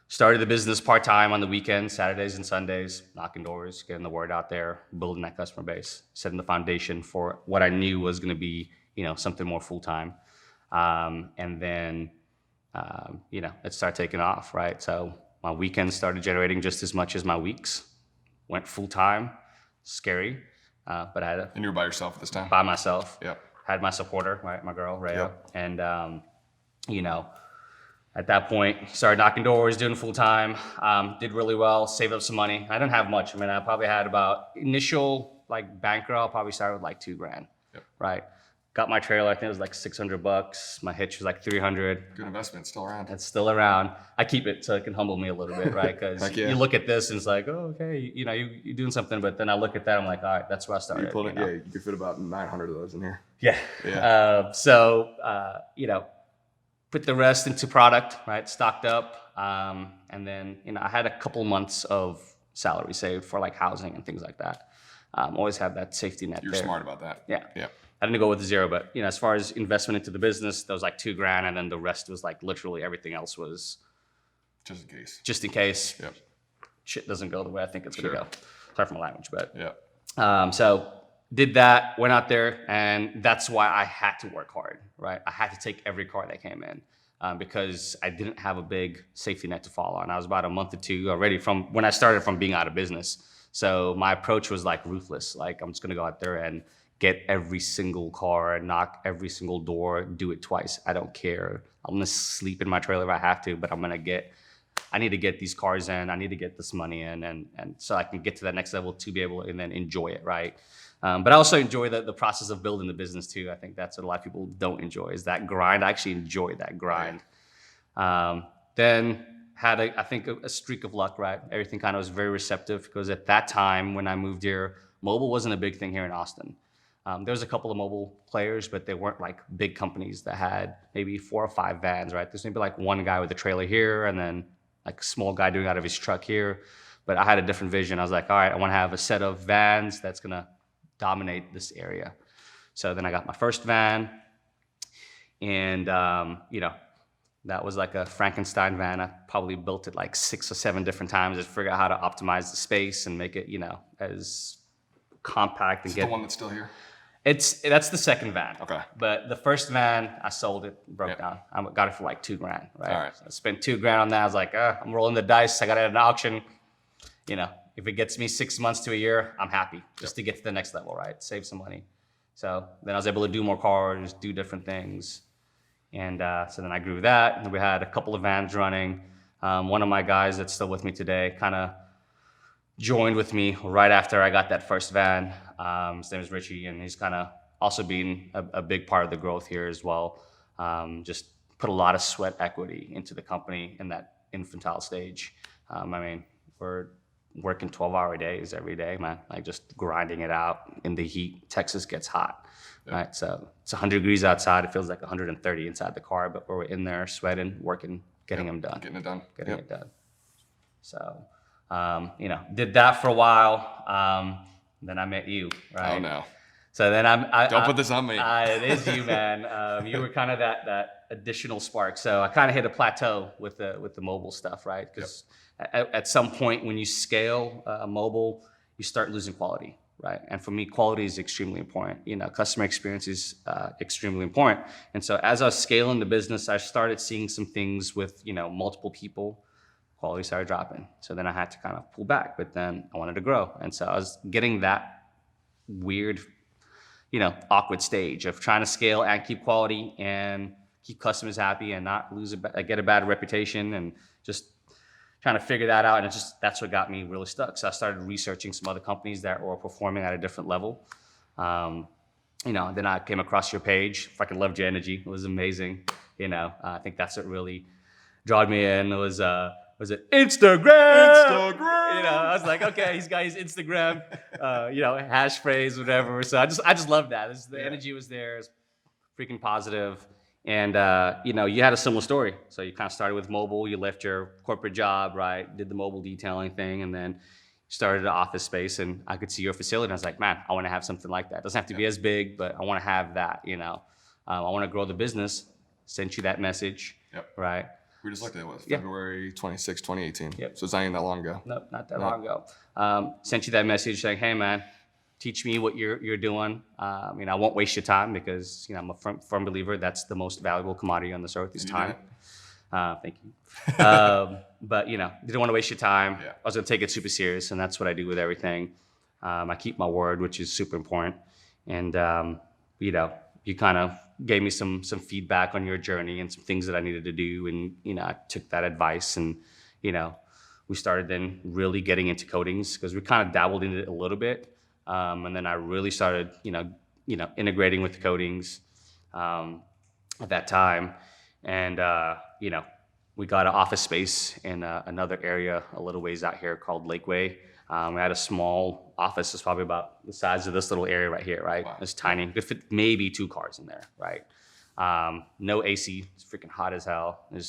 [SPEAKER 2] started the business part-time on the weekends, Saturdays and Sundays, knocking doors, getting the word out there, building that customer base, setting the foundation for what I knew was going to be, something more full-time. And then, it started taking off, right? So my weekends started generating just as much as my weeks. Went full-time, scary, but I had
[SPEAKER 1] And you were by yourself at this time?
[SPEAKER 2] By myself.
[SPEAKER 1] Yeah.
[SPEAKER 2] Had my supporter, right, my girl, Rhea.
[SPEAKER 1] Yep.
[SPEAKER 2] And, at that point, started knocking doors, doing full time, did really well, saved up some money. I didn't have much. I mean, I probably had about initial bankroll, I'll probably started with like $2,000, right? Got my trailer, I think it was like $600. My hitch was like $300.
[SPEAKER 1] Good investment, still around.
[SPEAKER 2] It's still around. I keep it so it can humble me a little bit, right? Because you look at this and it's like, oh, okay, you're doing something. But then I look at that, I'm like, all right, that's where I started.
[SPEAKER 1] You could fit about 900 of those in here.
[SPEAKER 2] Yeah. Put the rest into product, right? Stocked up. And then, I had a couple months of salary saved for like housing and things like that. Always have that safety net.
[SPEAKER 1] You're smart about that.
[SPEAKER 2] Yeah. I didn't go with zero, but as far as investment into the business, there was like $2,000, and then the rest was like literally everything else was
[SPEAKER 1] just in case.
[SPEAKER 2] Just in case.
[SPEAKER 1] Yep.
[SPEAKER 2] Shit doesn't go the way I think it's gonna go. Sorry for my language, but
[SPEAKER 1] yeah.
[SPEAKER 2] Did that, went out there, and that's why I had to work hard, right? I had to take every car that came in because I didn't have a big safety net to fall on. I was about a month or two already from when I started from being out of business. So my approach was like ruthless. Like I'm just gonna go out there and get every single car, knock every single door, do it twice. I don't care. I'm gonna sleep in my trailer if I have to, but I need to get these cars in. I need to get this money in, and so I can get to that next level to be able to and then enjoy it, right? But I also enjoy the process of building the business too. I think that's what a lot of people don't enjoy is that grind. I actually enjoy that grind. Then had I think a streak of luck, right? Everything kind of was very receptive because at that time when I moved here, mobile wasn't a big thing here in Austin. There was a couple of mobile players, but they weren't like big companies that had maybe 4 or 5 vans, right? There's maybe like one guy with a trailer here and then like a small guy doing out of his truck here. But I had a different vision. I was like, all right, I want to have a set of vans that's going to dominate this area. So then I got my first van, and that was like a Frankenstein van. I probably built it like 6 or 7 different times to figure out how to optimize the space and make it, as compact and
[SPEAKER 1] Is it the one that's still here?
[SPEAKER 2] That's the second van.
[SPEAKER 1] Okay.
[SPEAKER 2] But the first van, I sold it, broke down. I got it for like $2,000, right?
[SPEAKER 1] All right.
[SPEAKER 2] So I spent $2,000 on that. I was like, I'm rolling the dice. I got it at an auction. You know, if it gets me 6 months to a year, I'm happy just to get to the next level, right? Save some money. So then I was able to do more cars, do different things. And so then I grew that. And we had a couple of vans running. One of my guys that's still with me today kind of joined with me right after I got that first van. His name is Richie, and he's kind of also been a big part of the growth here as well. Just put a lot of sweat equity into the company in that infantile stage. I mean, we're working 12-hour days every day, man, like just grinding it out in the heat. Texas gets hot, right? So it's 100 degrees outside. It feels like 130 inside the car, but we're in there sweating, working, getting them done.
[SPEAKER 1] Getting it done.
[SPEAKER 2] Getting it done. So, you know, did that for a while. Then I met you, right?
[SPEAKER 1] Oh, no.
[SPEAKER 2] So then
[SPEAKER 1] Don't put this on me.
[SPEAKER 2] It is you, man. You were kind of that additional spark. So I kind of hit a plateau with the mobile stuff, right? Because at some point when you scale mobile, you start losing quality, right? And for me, quality is extremely important. You know, customer experience is extremely important. And so as I was scaling the business, I started seeing some things with, you know, multiple people. Quality started dropping. So then I had to kind of pull back, but then I wanted to grow. And so I was getting that weird, you know, awkward stage of trying to scale and keep quality and keep customers happy and not get a bad reputation, and just trying to figure that out. And that's what got me really stuck. So I started researching some other companies that were performing at a different level. You know, then I came across your page. Fucking loved your energy. It was amazing. You know, I think that's what really drawed me in. Was it Instagram? You know, I was like, okay, he's got his Instagram, you know, hash phrase, whatever. So I just love that. The energy was there. It's freaking positive. And, you know, you had a similar story. So you kind of started with mobile. You left your corporate job, right? Did the mobile detailing thing, and then started an office space. And I could see your facility. And I was like, man, I want to have something like that. It doesn't have to be as big, but I want to have that, you know. I want to grow the business. Sent you that message, right?
[SPEAKER 1] We just looked at it, February 26, 2018.
[SPEAKER 2] Yep.
[SPEAKER 1] So it's not even that long ago.
[SPEAKER 2] Nope, not that long ago. Sent you that message saying, hey, man, teach me what you're doing. You know, I won't waste your time because, you know, I'm a firm believer that's the most valuable commodity on this earth is time. Thank you. But, you know, didn't want to waste your time. I was going to take it super serious, and that's what I do with everything. I keep my word, which is super important. And, you know, you kind of gave me some feedback on your journey and some things that I needed to do. And, you know, I took that advice, and, you know, we started then really getting into coatings because we kind of dabbled in it a little bit. And then I really started, you know, integrating with the coatings at that time. And, you know, we got an office space in another area a little ways out here called Lakeway. We had a small office. It's probably about the size of this little area right here, right? Wow. It's tiny. Could fit maybe 2 cars in there, right? No AC. It's freaking hot as hell. It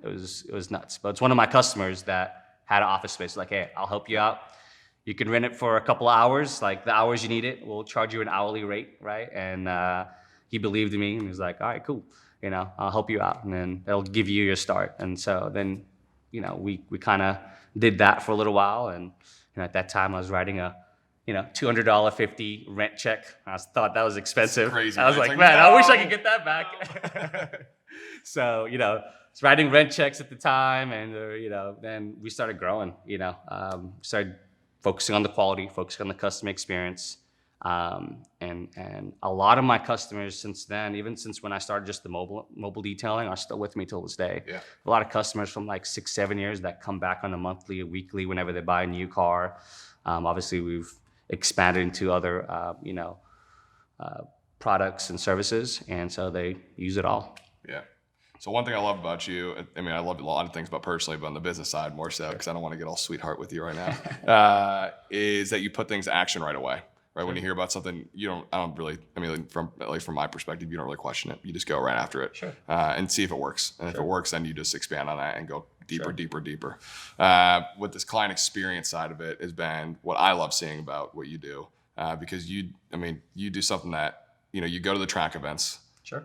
[SPEAKER 2] was nuts. But it's one of my customers that had an office space. Like, hey, I'll help you out. You can rent it for a couple of hours, like the hours you need it. We'll charge you an hourly rate, right? And he believed in me, and he was like, all right, cool. You know, I'll help you out, and then they'll give you your start. And so then, you know, we kind of did that for a little while. And at that time, I was writing a, you know, $200.50 rent check. I thought that was expensive.
[SPEAKER 1] It's crazy.
[SPEAKER 2] I was like, man, I wish I could get that back. So, you know, I was writing rent checks at the time, and, you know, then we started growing, you know, started focusing on the quality, focusing on the customer experience. And a lot of my customers since then, even since when I started just the mobile detailing, are still with me till this day. Yeah. A lot of customers from like 6-7 years that come back on a monthly or weekly whenever they buy a new car. Obviously, we've expanded into other, you know, products and services, and so they use it all.
[SPEAKER 1] Yeah. So one thing I love about you, I mean, I love a lot of things about personally, but on the business side more so, because I don't want to get all sweetheart with you right now, is that you put things to action right away. Right, when you hear about something, I don't really, I mean, at least from my perspective, you don't really question it. You just go right after it, and see if it works. And if it works, then you just expand on that and go deeper, deeper. With this client experience side of it has been what I love seeing about what you do, because you do something that, you know, you go to the track events,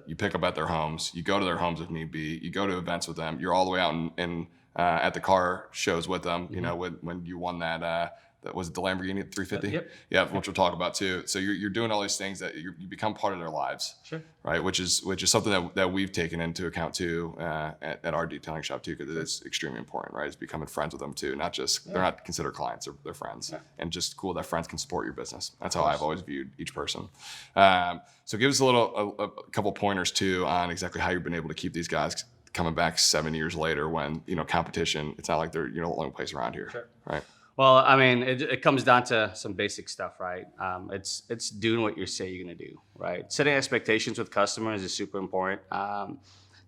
[SPEAKER 1] you pick up at their homes, you go to their homes if need be, you go to events with them, you're all the way out in at the car shows with them. You know, when you won that that was it the Lamborghini 350.
[SPEAKER 2] Yep.
[SPEAKER 1] Yeah, which we'll talk about too. So you're doing all these things that you become part of their lives.
[SPEAKER 2] Sure.
[SPEAKER 1] Right, which is something that we've taken into account too at our detailing shop too, because it is extremely important, right? Is becoming friends with them too, not just they're not considered clients, they're friends, and just cool that friends can support your business. That's how I've always viewed each person. So give us a couple pointers too on exactly how you've been able to keep these guys coming back 7 years later when competition. It's not like they're the only place around here,
[SPEAKER 2] Sure.
[SPEAKER 1] right?
[SPEAKER 2] Well, I mean, it comes down to some basic stuff, right? It's doing what you say you're gonna do, right? Setting expectations with customers is super important.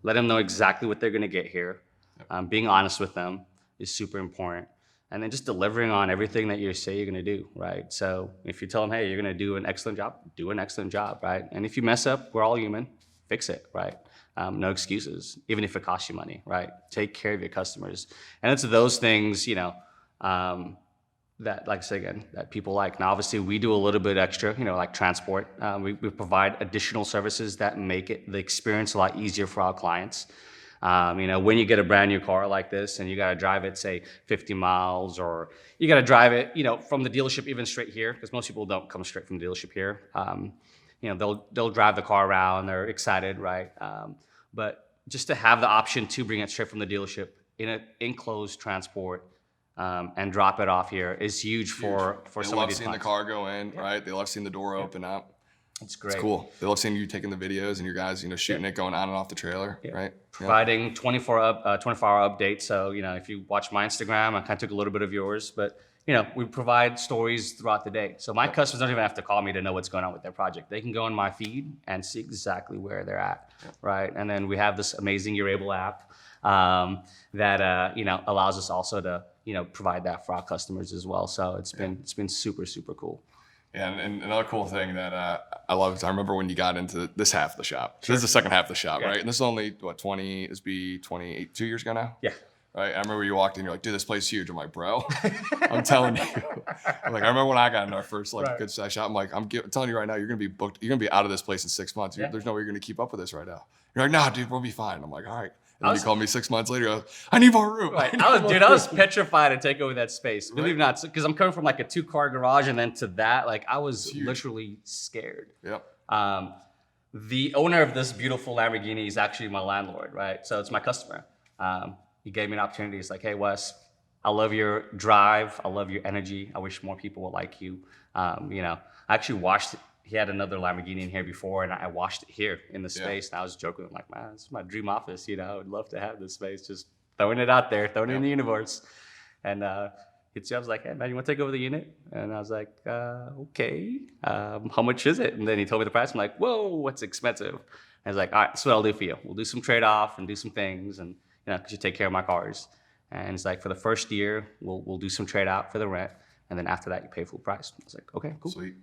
[SPEAKER 2] Let them know exactly what they're gonna get here. Being honest with them is super important. And then just delivering on everything that you say you're gonna do, right? So if you tell them, hey, you're gonna do an excellent job, do an excellent job, right? And if you mess up, we're all human, fix it, right? No excuses, even if it costs you money, right? Take care of your customers. And it's those things, that, like I say again, that people like. Now, obviously, we do a little bit extra, like transport. We provide additional services that make the experience a lot easier for our clients. When you get a brand new car like this and you got to drive it, say 50 miles, or you got to drive it, from the dealership even straight here, because most people don't come straight from the dealership here. They'll drive the car around, they're excited, right? But just to have the option to bring it straight from the dealership in an enclosed transport and drop it off here is huge for some of these clients. They
[SPEAKER 1] love seeing the car go in, right? They love seeing the door open up.
[SPEAKER 2] It's great.
[SPEAKER 1] It's cool. They love seeing you taking the videos and your guys, shooting it going on and off the trailer, right?
[SPEAKER 2] Providing 24-hour updates. So, if you watch my Instagram, I kind of took a little bit of yours, but we provide stories throughout the day. So my customers don't even have to call me to know what's going on with their project. They can go on my feed and see exactly where they're at, right? And then we have this amazing You're Able app that allows us also to provide that for our customers as well. So it's been super, super cool.
[SPEAKER 1] Yeah, and another cool thing that I love is I remember when you got into this half of the shop. So this is the second half of the shop, right? And this is only 28, 2 years ago now?
[SPEAKER 2] Yeah.
[SPEAKER 1] Right? I remember you walked in, you're like, dude, this place is huge. I'm like, bro, I'm telling you. I remember when I got into our first good size shop, I'm like, I'm telling you right now, you're going to be booked. You're going to be out of this place in 6 months. There's no way you're going to keep up with this right now. You're like, nah, dude, we'll be fine. I'm like, all right. And then you called me 6 months later. I need more room.
[SPEAKER 2] Right. I was petrified to take over that space. Believe it or not, because I'm coming from like a 2-car garage and then to that, I was literally scared.
[SPEAKER 1] Yep.
[SPEAKER 2] The owner of this beautiful Lamborghini is actually my landlord, right? So it's my customer. He gave me an opportunity. It's like, hey, Wes, I love your drive. I love your energy. I wish more people would like you. I actually washed it. He had another Lamborghini in here before, and I washed it here in the space. And I was joking, like, man, this is my dream office. I would love to have this space. Just throwing it out there, throwing it in the universe. And I was like, hey, man, you want to take over the unit? And I was like, okay. How much is it? And then he told me the price. I'm like, whoa, what's expensive? And I was like, all right, that's what I'll do for you. We'll do some trade-off and do some things, and because you take care of my cars. And it's like, for the first year, we'll do some trade-out for the rent, and then after that, you pay full price. I was like, okay, cool.
[SPEAKER 1] Sweet.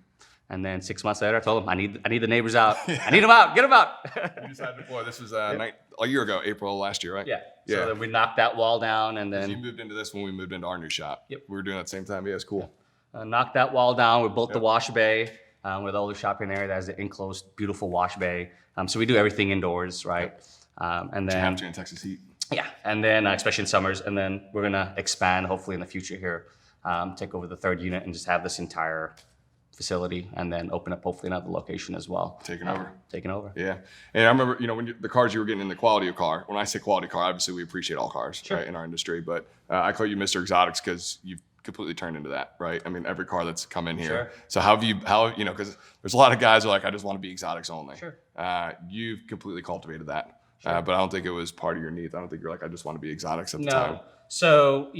[SPEAKER 2] And then 6 months later, I told him, I need the neighbors out. I need them out. Get them out.
[SPEAKER 1] You just had before. This was a year ago, April last year, right?
[SPEAKER 2] Yeah. So then we knocked that wall down, and then
[SPEAKER 1] you moved into this when we moved into our new shop.
[SPEAKER 2] Yep.
[SPEAKER 1] We were doing it at the same time. Yeah, it's cool.
[SPEAKER 2] Knocked that wall down. We built the wash bay with all the shopping area that has the enclosed, beautiful wash bay. So we do everything indoors, right? And then
[SPEAKER 1] you have to in Texas heat.
[SPEAKER 2] Yeah, and then especially in summers, and then we're gonna expand hopefully in the future here, take over the 3rd unit and just have this entire facility, and then open up hopefully another location as well.
[SPEAKER 1] Taking over. Yeah, and I remember when the cars you were getting in, the quality of car. When I say quality car, obviously we appreciate all cars, right, in our industry, but I call you Mr. Exotics because you've completely turned into that, right? I mean, every car that's come in here.
[SPEAKER 2] Sure.
[SPEAKER 1] So how because there's a lot of guys who are like, I just want to be exotics only.
[SPEAKER 2] Sure.
[SPEAKER 1] You've completely cultivated that. Sure. But I don't think it was part of your needs. I don't think you're like, I just want to be exotics at the time.
[SPEAKER 2] So,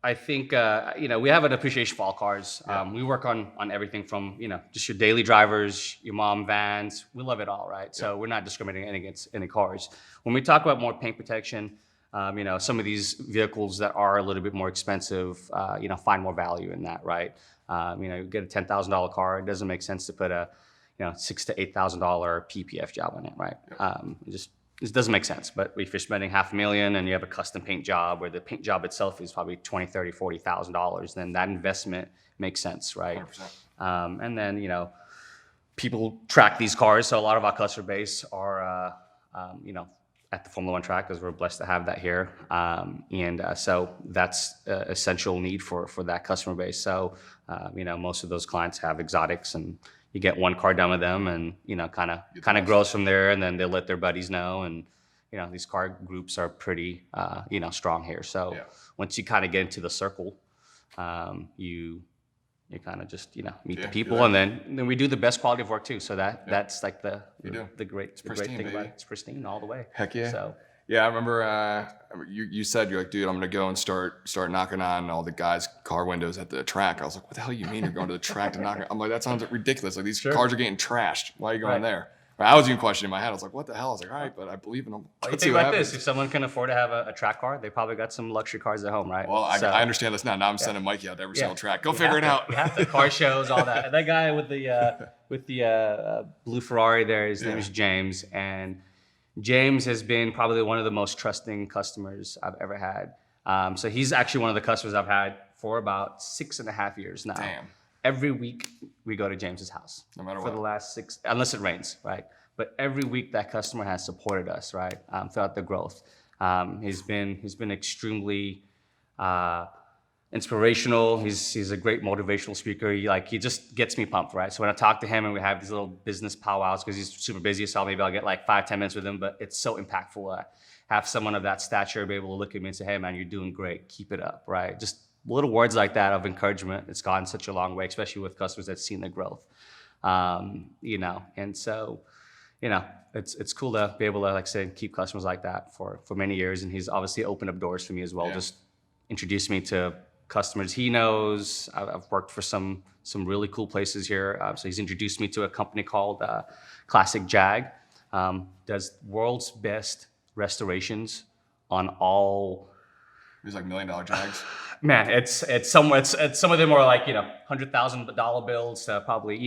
[SPEAKER 2] I think, we have an appreciation for all cars. We work on everything from, just your daily drivers, your mom vans. We love it all, right? So we're not discriminating against any cars. When we talk about more paint protection, some of these vehicles that are a little bit more expensive, find more value in that, right? You get a $10,000 car, it doesn't make sense to put a, $6,000 to $8,000 PPF job on it, right? It doesn't make sense. But if you're spending $500,000 and you have a custom paint job where the paint job itself is probably $20,000, $30,000, $40,000, then that investment makes sense, right? 100%. And then, people track these cars. So a lot of our customer base are, at the Formula One track, because we're blessed to have that here. So that's an essential need for that customer base. So, most of those clients have exotics, and you get one car done with them, and, kind of grows from there, and then they let their buddies know. And, these car groups are pretty, strong here. So once you kind of get into the circle, you kind of just meet the people, and then we do the best quality of work too. So that's like the great thing
[SPEAKER 1] baby.
[SPEAKER 2] about it. It's pristine all the way.
[SPEAKER 1] Heck yeah.
[SPEAKER 2] So
[SPEAKER 1] yeah, I remember you said, you're like, dude, I'm gonna go and start knocking on all the guys' car windows at the track. I was like, what the hell you mean you're going to the track to knock? I'm like, that sounds ridiculous. Like, these cars are getting trashed. Why are you going there? I was even questioning in my head. I was like, what the hell? I was like, all right, but I believe in them.
[SPEAKER 2] Well, you think about this. If someone can afford to have a track car, they probably got some luxury cars at home, right?
[SPEAKER 1] Well, I understand this now. Now I'm sending Mikey out to every single track. Go figure it out.
[SPEAKER 2] You have to. Car shows, all that. And that guy with the blue Ferrari there, his name is James. And James has been probably one of the most trusting customers I've ever had. So he's actually one of the customers I've had for about 6.5 years now.
[SPEAKER 1] Damn.
[SPEAKER 2] Every week we go to James's house.
[SPEAKER 1] No matter
[SPEAKER 2] what.
[SPEAKER 1] For
[SPEAKER 2] the last 6, unless it rains, right? But every week that customer has supported us, right, throughout the growth. He's been extremely inspirational. He's a great motivational speaker. He just gets me pumped, right? So when I talk to him and we have these little business powwows, because he's super busy, so maybe I'll get like 5-10 minutes with him, but it's so impactful. Have someone of that stature be able to look at me and say, hey man, you're doing great, keep it up, right? Just little words like that of encouragement. It's gone such a long way, especially with customers that's seen the growth. And so, it's cool to be able to, like I said, keep customers like that for many years. And he's obviously opened up doors for me as well. Just introduced me to customers he knows. I've worked for some really cool places here. So he's introduced me to a company called Classic Jag. Does world's best restorations on all.
[SPEAKER 1] These like $1 million Jags.
[SPEAKER 2] Man, it's some of them are like $100,000 bills to probably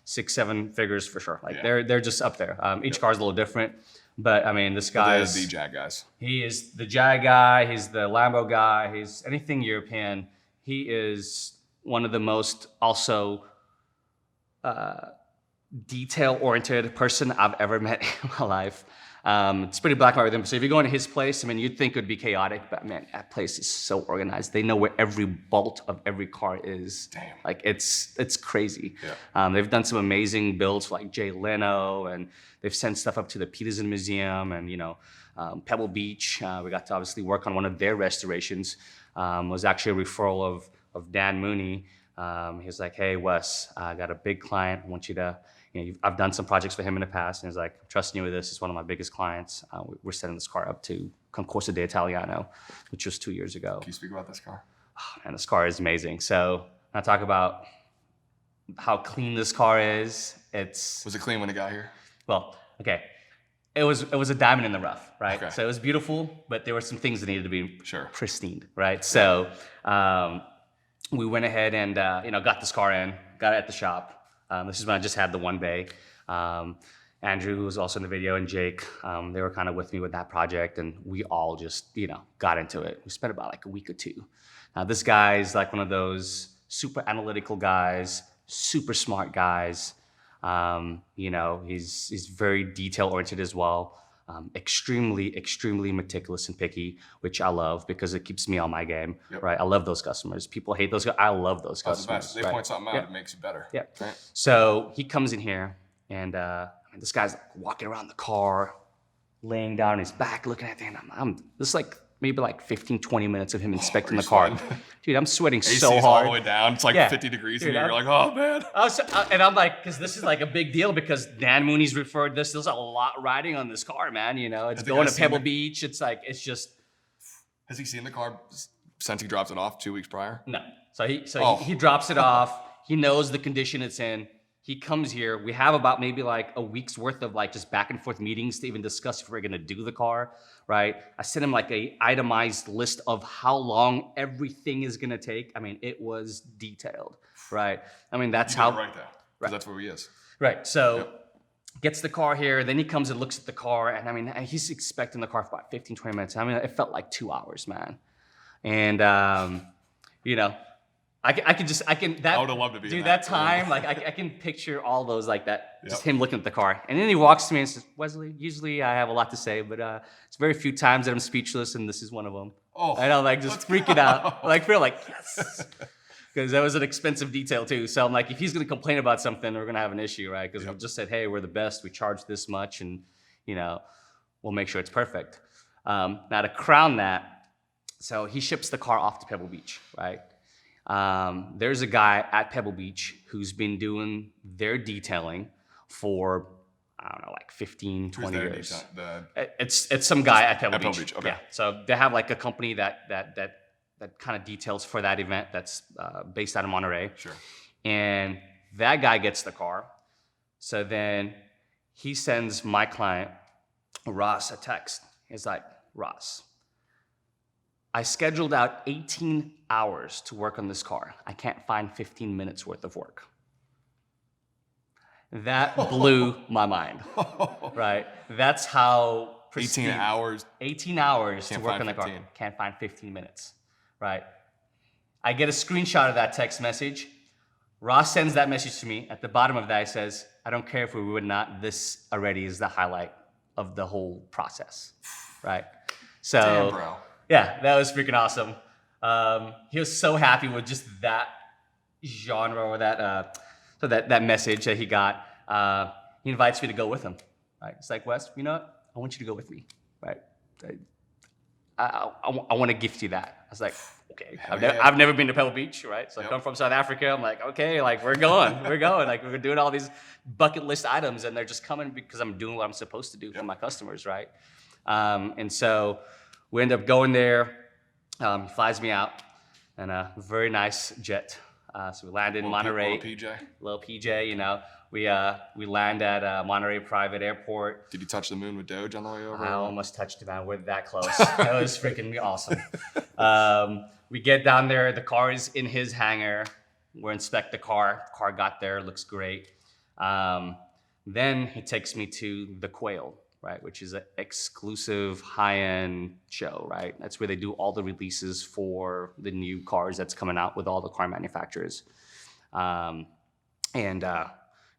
[SPEAKER 2] 6-7 figures for sure. Like they're just up there. Each car's a little different, but I mean, this guy is
[SPEAKER 1] the Jag guys.
[SPEAKER 2] He is the Jag guy. He's the Lambo guy. He's anything European. He is one of the most also detail-oriented person I've ever met in my life. It's pretty black and white with him. So if you go into his place, I mean, you'd think it would be chaotic, but man, that place is so organized. They know where every bolt of every car is.
[SPEAKER 1] Damn.
[SPEAKER 2] Like it's crazy.
[SPEAKER 1] Yeah.
[SPEAKER 2] They've done some amazing builds for like Jay Leno, and they've sent stuff up to the Peterson Museum and Pebble Beach. We got to obviously work on one of their restorations. Was actually a referral of Dan Mooney. He was like, hey Wes, I got a big client. I want you to. I've done some projects for him in the past, and he's like, I'm trusting you with this. It's one of my biggest clients. We're setting this car up to Concorso d'Italiano, which was 2 years ago.
[SPEAKER 1] Can you speak about this car?
[SPEAKER 2] Oh, man, this car is amazing. So I talk about how clean this car is. Was
[SPEAKER 1] it clean when it got here?
[SPEAKER 2] Well, okay. It was a diamond in the rough, right?
[SPEAKER 1] Okay.
[SPEAKER 2] So it was beautiful, but there were some things that needed to be pristine, right? So we went ahead and got this car in, got it at the shop. This is when I just had the one bay. Andrew, who was also in the video, and Jake, they were kind of with me with that project, and we all just, got into it. We spent about like a week or two. Now, this guy's like one of those super analytical guys, super smart guys. He's very detail-oriented as well. Extremely meticulous and picky, which I love because it keeps me on my game, right? I love those customers. People hate those guys. I love those customers.
[SPEAKER 1] They point something out, it makes you better.
[SPEAKER 2] Yeah.
[SPEAKER 1] Right?
[SPEAKER 2] So he comes in here, and this guy's like walking around the car, laying down on his back, looking at it, and this is like maybe like 15-20 minutes of him inspecting the car. Dude, I'm sweating so hard.
[SPEAKER 1] all the way down. It's like 50 degrees in here. You're like, oh, man.
[SPEAKER 2] And I'm like, because this is like a big deal because Dan Mooney's referred this. There's a lot riding on this car, man. It's going to Pebble Beach. It's just.
[SPEAKER 1] Has he seen the car since he dropped it off 2 weeks prior?
[SPEAKER 2] No. So he drops it off. He knows the condition it's in. He comes here. We have about maybe like a week's worth of like just back and forth meetings to even discuss if we're going to do the car, right? I sent him like a itemized list of how long everything is going to take. I mean, it was detailed, right? I mean, that's how.
[SPEAKER 1] Right there. Right. That's where he is.
[SPEAKER 2] Right. So gets the car here. Then he comes and looks at the car. And I mean, he's expecting the car for about 15-20 minutes. I mean, it felt like 2 hours, man. And, I can that.
[SPEAKER 1] I would have loved to be in
[SPEAKER 2] Dude,
[SPEAKER 1] that
[SPEAKER 2] that time, like I can picture all those like that. Just
[SPEAKER 1] Yep.
[SPEAKER 2] him looking at the car, and then he walks to me and says, "Wesley, usually I have a lot to say, but it's very few times that I'm speechless, and this is one of them."
[SPEAKER 1] Oh,
[SPEAKER 2] and I'm like just
[SPEAKER 1] let's
[SPEAKER 2] freaking
[SPEAKER 1] go.
[SPEAKER 2] out, like feel like yes, because that was an expensive detail too. So I'm like, if he's gonna complain about something, we're gonna have an issue, right? Because we just said, "Hey, we're the best. We charge this much, and you know, we'll make sure it's perfect." Now to crown that, so he ships the car off to Pebble Beach, right? There's a guy at Pebble Beach who's been doing their detailing for, I don't know, like 15, 20 years. It's some guy at Pebble Beach.
[SPEAKER 1] Okay.
[SPEAKER 2] Yeah. So they have like a company that kind of details for that event that's based out of Monterey.
[SPEAKER 1] Sure.
[SPEAKER 2] And that guy gets the car. So then he sends my client, Ross, a text. He's like, Ross, I scheduled out 18 hours to work on this car. I can't find 15 minutes worth of work. That blew my mind, right? That's how Pristine.
[SPEAKER 1] 18 hours.
[SPEAKER 2] 18 hours to work on the car. Can't find 15 minutes, right? I get a screenshot of that text message. Ross sends that message to me. At the bottom of that, it says, I don't care if we would not, this already is the highlight of the whole process, right? So,
[SPEAKER 1] damn, bro.
[SPEAKER 2] Yeah, that was freaking awesome. He was so happy with just that genre or that message that he got. He invites me to go with him. Right? It's like, Wes, you know what? I want you to go with me. Right? I want to gift you that. I was like, okay. I've never been to Pebble Beach, right? So I come from South Africa. I'm like, okay, like we're going. Like we're doing all these bucket list items, and they're just coming because I'm doing what I'm supposed to do for my customers, right? And so we end up going there. He flies me out in a very nice jet. So we landed in Monterey. Little PJ, you know. We land at Monterey Private Airport.
[SPEAKER 1] Did you touch the moon with Doge on the way over?
[SPEAKER 2] I almost touched it, man. We're that close. That was freaking awesome. We get down there. The car is in his hangar. We inspect the car. Car got there. Looks great. Then he takes me to the Quail, right, which is an exclusive high-end show, right? That's where they do all the releases for the new cars that's coming out with all the car manufacturers.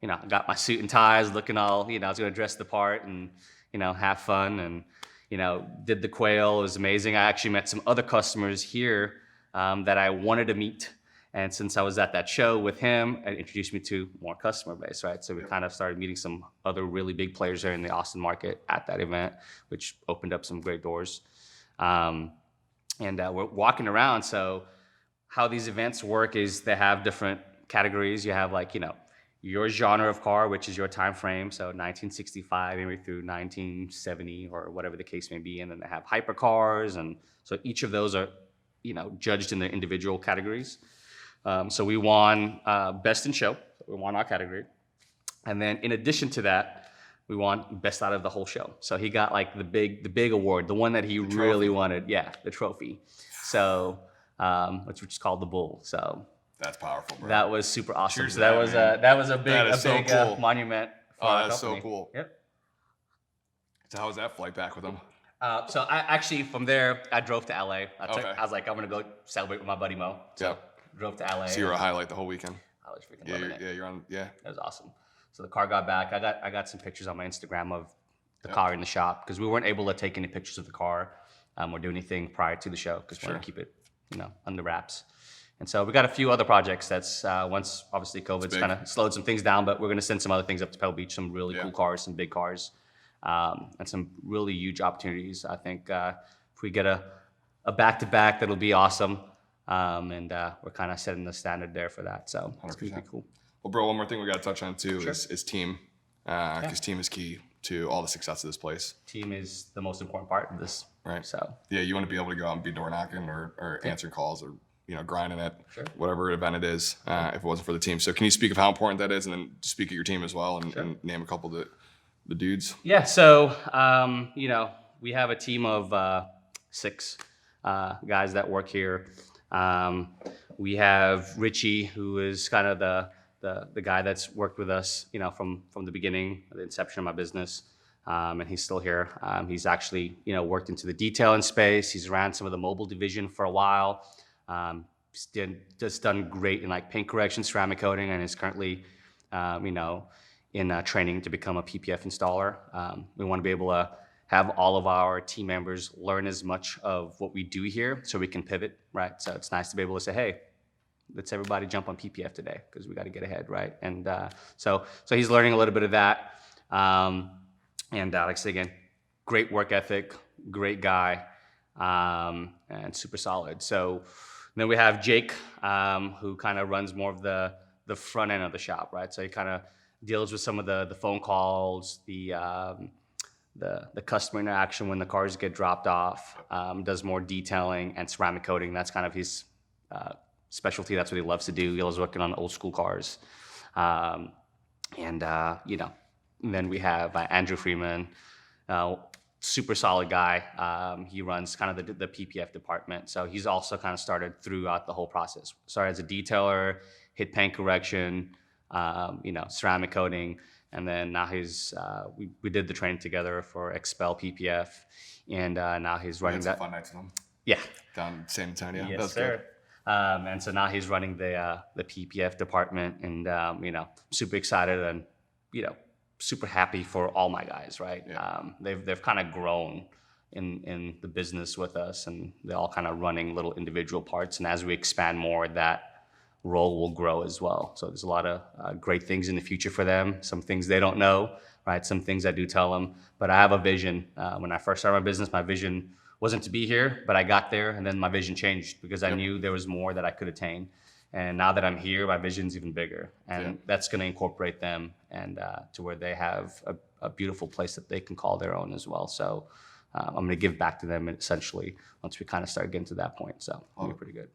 [SPEAKER 2] You know, I got my suit and ties, looking all, you know, I was going to dress the part and, you know, have fun and, you know, did the Quail. It was amazing. I actually met some other customers here that I wanted to meet. And since I was at that show with him, it introduced me to more customer base, right? So we kind of started meeting some other really big players there in the Austin market at that event, which opened up some great doors. We're walking around. So how these events work is they have different categories. You have like, you know, your genre of car, which is your time frame. So 1965 maybe through 1970 or whatever the case may be. And then they have hypercars. And so each of those are, you know, judged in their individual categories. So we won Best in Show. We won our category. And then in addition to that, we won Best Out of the Whole Show. So he got like the big award, the one that he really wanted. Yeah, the trophy. So, which is called the Bull. So
[SPEAKER 1] that's powerful, bro.
[SPEAKER 2] That was super awesome.
[SPEAKER 1] Cheers
[SPEAKER 2] so that was a big
[SPEAKER 1] cool.
[SPEAKER 2] monument for
[SPEAKER 1] Oh,
[SPEAKER 2] our
[SPEAKER 1] that's
[SPEAKER 2] company.
[SPEAKER 1] so cool.
[SPEAKER 2] Yep.
[SPEAKER 1] So how was that flight back with him?
[SPEAKER 2] So I actually, from there, I drove to LA.
[SPEAKER 1] Okay.
[SPEAKER 2] I was like, I'm going to go celebrate with my buddy Mo. So drove to LA.
[SPEAKER 1] So you were a highlight the whole weekend.
[SPEAKER 2] I was freaking loving it.
[SPEAKER 1] Yeah, you're on. Yeah,
[SPEAKER 2] it was awesome. So the car got back. I got some pictures on my Instagram of the car in the shop because we weren't able to take any pictures of the car or do anything prior to the show because we wanted to keep it, you know, under wraps. And so we got a few other projects that's once obviously COVID's kind of slowed some things down, but we're going to send some other things up to Pebble Beach, some really cool cars, some big cars, and some really huge opportunities. I think if we get a back-to-back, that'll be awesome. We're kind of setting the standard there for that. So it's going to be cool.
[SPEAKER 1] Well, bro, one more thing we got to touch on too is team, because team is key to all the success of this place.
[SPEAKER 2] Team is the most important part of this.
[SPEAKER 1] Right.
[SPEAKER 2] So
[SPEAKER 1] yeah, you want to be able to go out and be door knocking or answering calls or, you know, grinding it, whatever event it is, if it wasn't for the team. So can you speak of how important that is and then speak of your team as well and name a couple of the dudes? Yeah.
[SPEAKER 2] So, you know, we have a team of 6 guys that work here. We have Richie, who is kind of the guy that's worked with us, you know, from the beginning, the inception of my business. And he's still here. He's actually, you know, worked into the detailing space. He's ran some of the mobile division for a while. just done great in like paint correction, ceramic coating, and is currently, in training to become a PPF installer. We want to be able to have all of our team members learn as much of what we do here so we can pivot, right? So it's nice to be able to say, hey, let's everybody jump on PPF today because we got to get ahead, right? And so he's learning a little bit of that. And like I said again, great work ethic, great guy, and super solid. So then we have Jake, who kind of runs more of the front end of the shop, right? So he kind of deals with some of the phone calls, the customer interaction when the cars get dropped off, does more detailing and ceramic coating. That's kind of his specialty. That's what he loves to do. He loves working on old school cars. And then we have Andrew Freeman, super solid guy. He runs kind of the PPF department. So he's also kind of started throughout the whole process. Started as a detailer, hit paint correction, ceramic coating. And then now we did the training together for Expel PPF. And now he's running that.
[SPEAKER 1] Fun nights with him.
[SPEAKER 2] Yeah.
[SPEAKER 1] Down in San Antonio.
[SPEAKER 2] Yes,
[SPEAKER 1] That's
[SPEAKER 2] sir.
[SPEAKER 1] Good.
[SPEAKER 2] And so now he's running the PPF department, and super excited and super happy for all my guys, right?
[SPEAKER 1] Yeah.
[SPEAKER 2] They've kind of grown in the business with us, and they're all kind of running little individual parts. And as we expand more, that role will grow as well. So there's a lot of great things in the future for them. Some things they don't know, right? Some things I do tell them. But I have a vision. When I first started my business, my vision wasn't to be here, but I got there, and then my vision changed because I knew there was more that I could attain. And now that I'm here, my vision's even bigger, and that's going to incorporate them and to where they have a beautiful place that they can call their own as well. So I'm going to give back to them essentially once we kind of start getting to that point. So it'll be pretty good.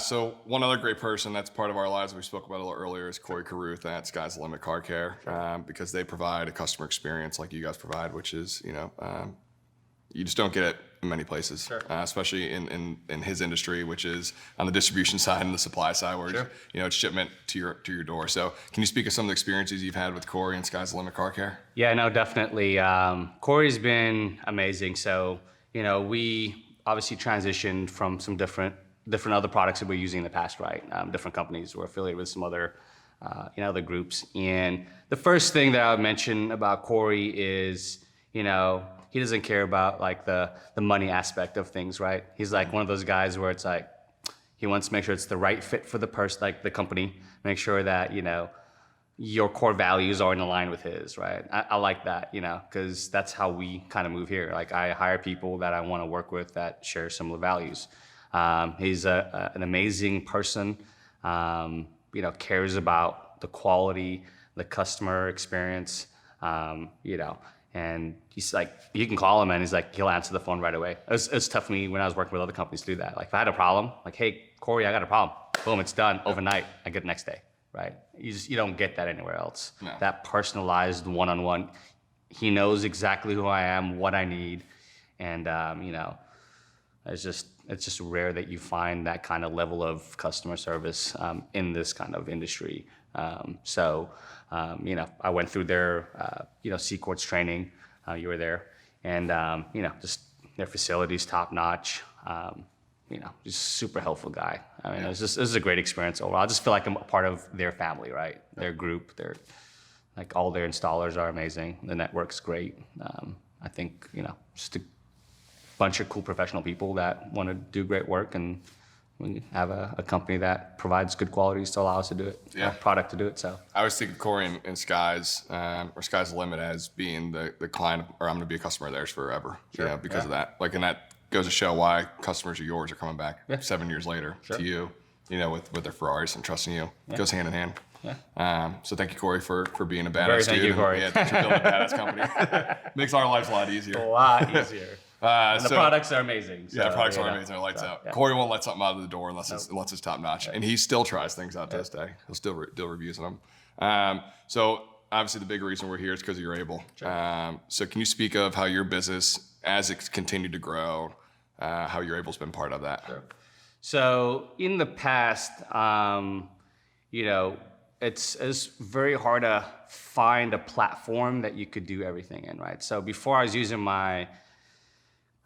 [SPEAKER 1] So one other great person that's part of our lives that we spoke about a little earlier is Corey Carruth at Sky's the Limit Car Care, because they provide a customer experience like you guys provide, which is, you just don't get it in many places, especially in his industry, which is on the distribution side and the supply side, where it's shipment to your door. So can you speak of some of the experiences you've had with Corey and Sky's the Limit Car Care?
[SPEAKER 2] Yeah, no, definitely. Corey's been amazing. So we obviously transitioned from some different other products that we're using in the past, right? Different companies. We're affiliated with some other other groups. And the first thing that I would mention about Corey is, he doesn't care about like the money aspect of things, right? He's like one of those guys where it's like, he wants to make sure it's the right fit for the person, like the company, make sure that, your core values are in line with his, right? I like that, because that's how we kind of move here. Like I hire people that I want to work with that share similar values. He's an amazing person, cares about the quality, the customer experience, and he's like, you can call him and he's like, he'll answer the phone right away. It's tough for me when I was working with other companies to do that. Like if I had a problem, like, hey, Corey, I got a problem. Boom, it's done overnight. I get it next day, right? You don't get that anywhere else. No. That personalized one-on-one. He knows exactly who I am, what I need. And, it's just rare that you find that kind of level of customer service in this kind of industry. I went through their, C-Courts training. You were there. And, just their facilities top notch. Just super helpful guy. I mean, this is a great experience overall. I just feel like I'm a part of their family, right? Their group, like all their installers are amazing. The network's great. I think, just a bunch of cool professional people that want to do great work, and we have a company that provides good qualities to allow us to do it, a product to do it. So
[SPEAKER 1] I always think of Corey and Sky's, or Sky's the Limit as being the client, or I'm going to be a customer of theirs forever, because of that. Like, and that goes to show why customers of yours are coming back 7 years later to you, with their Ferraris and trusting you. It goes hand in hand. Yeah. So thank you, Corey, for being a badass dude.
[SPEAKER 2] Thank you, Corey.
[SPEAKER 1] For building a badass company. Makes our lives a lot easier.
[SPEAKER 2] A lot easier. And the products are amazing.
[SPEAKER 1] So, products are amazing. They're lights out. Yeah. Corey won't let something out of the door unless it's top notch, and he still tries things out to this day. He'll still reviews them. So obviously, the big reason we're here is because you're able. So can you speak of how your business, as it's continued to grow, how you're able to been part of that?
[SPEAKER 2] Sure. So in the past, it's very hard to find a platform that you could do everything in, right? So before I was using my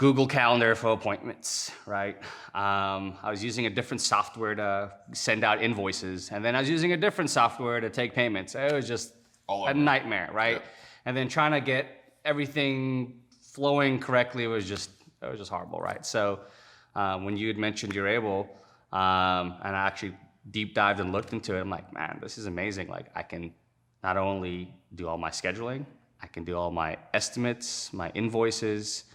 [SPEAKER 2] Google Calendar for appointments, right? I was using a different software to send out invoices, and then I was using a different software to take payments. It was just a nightmare, right? Yep. And then trying to get everything flowing correctly was just horrible, right? So when you had mentioned you're able, and I actually deep dived and looked into it, I'm like, man, this is amazing. Like I can not only do all my scheduling, I can do all my estimates, my invoices.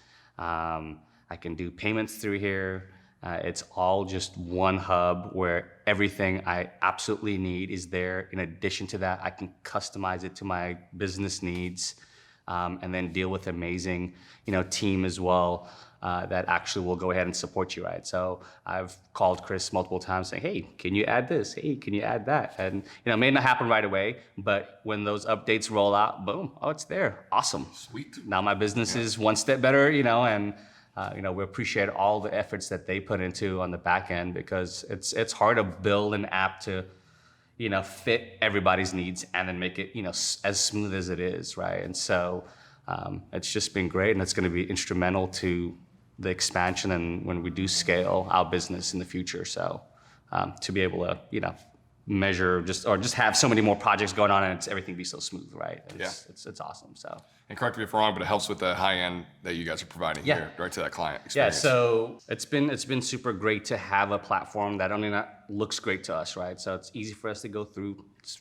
[SPEAKER 2] I can do payments through here. It's all just one hub where everything I absolutely need is there. In addition to that, I can customize it to my business needs, and then deal with amazing, team as well, that actually will go ahead and support you, right? So I've called Chris multiple times saying, hey, can you add this? Hey, can you add that? And, it may not happen right away, but when those updates roll out, boom, oh, it's there. Awesome.
[SPEAKER 1] Sweet.
[SPEAKER 2] Now my business is one step better, and we appreciate all the efforts that they put into on the back end, because it's hard to build an app to, fit everybody's needs and then make it, as smooth as it is, right? And so it's just been great, and it's going to be instrumental to the expansion and when we do scale our business in the future. So to be able to, measure just have so many more projects going on and everything be so smooth, right? It's awesome. So. And
[SPEAKER 1] correct me if I'm wrong, but it helps with the high end that you guys are providing here, right to that client experience.
[SPEAKER 2] Yeah, so it's been super great to have a platform that only looks great to us, right? So it's easy for us to go through, it's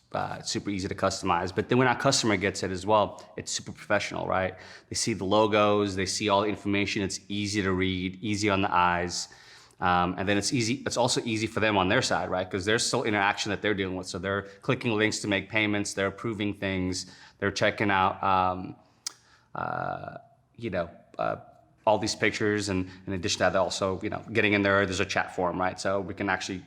[SPEAKER 2] super easy to customize. But then when our customer gets it as well, it's super professional, right? They see the logos, they see all the information. It's easy to read, easy on the eyes. And then it's also easy for them on their side, right? Because there's still interaction that they're dealing with. So they're clicking links to make payments, they're approving things, they're checking out, all these pictures. And in addition to that, they're also, getting in there's a chat forum, right? So we can actually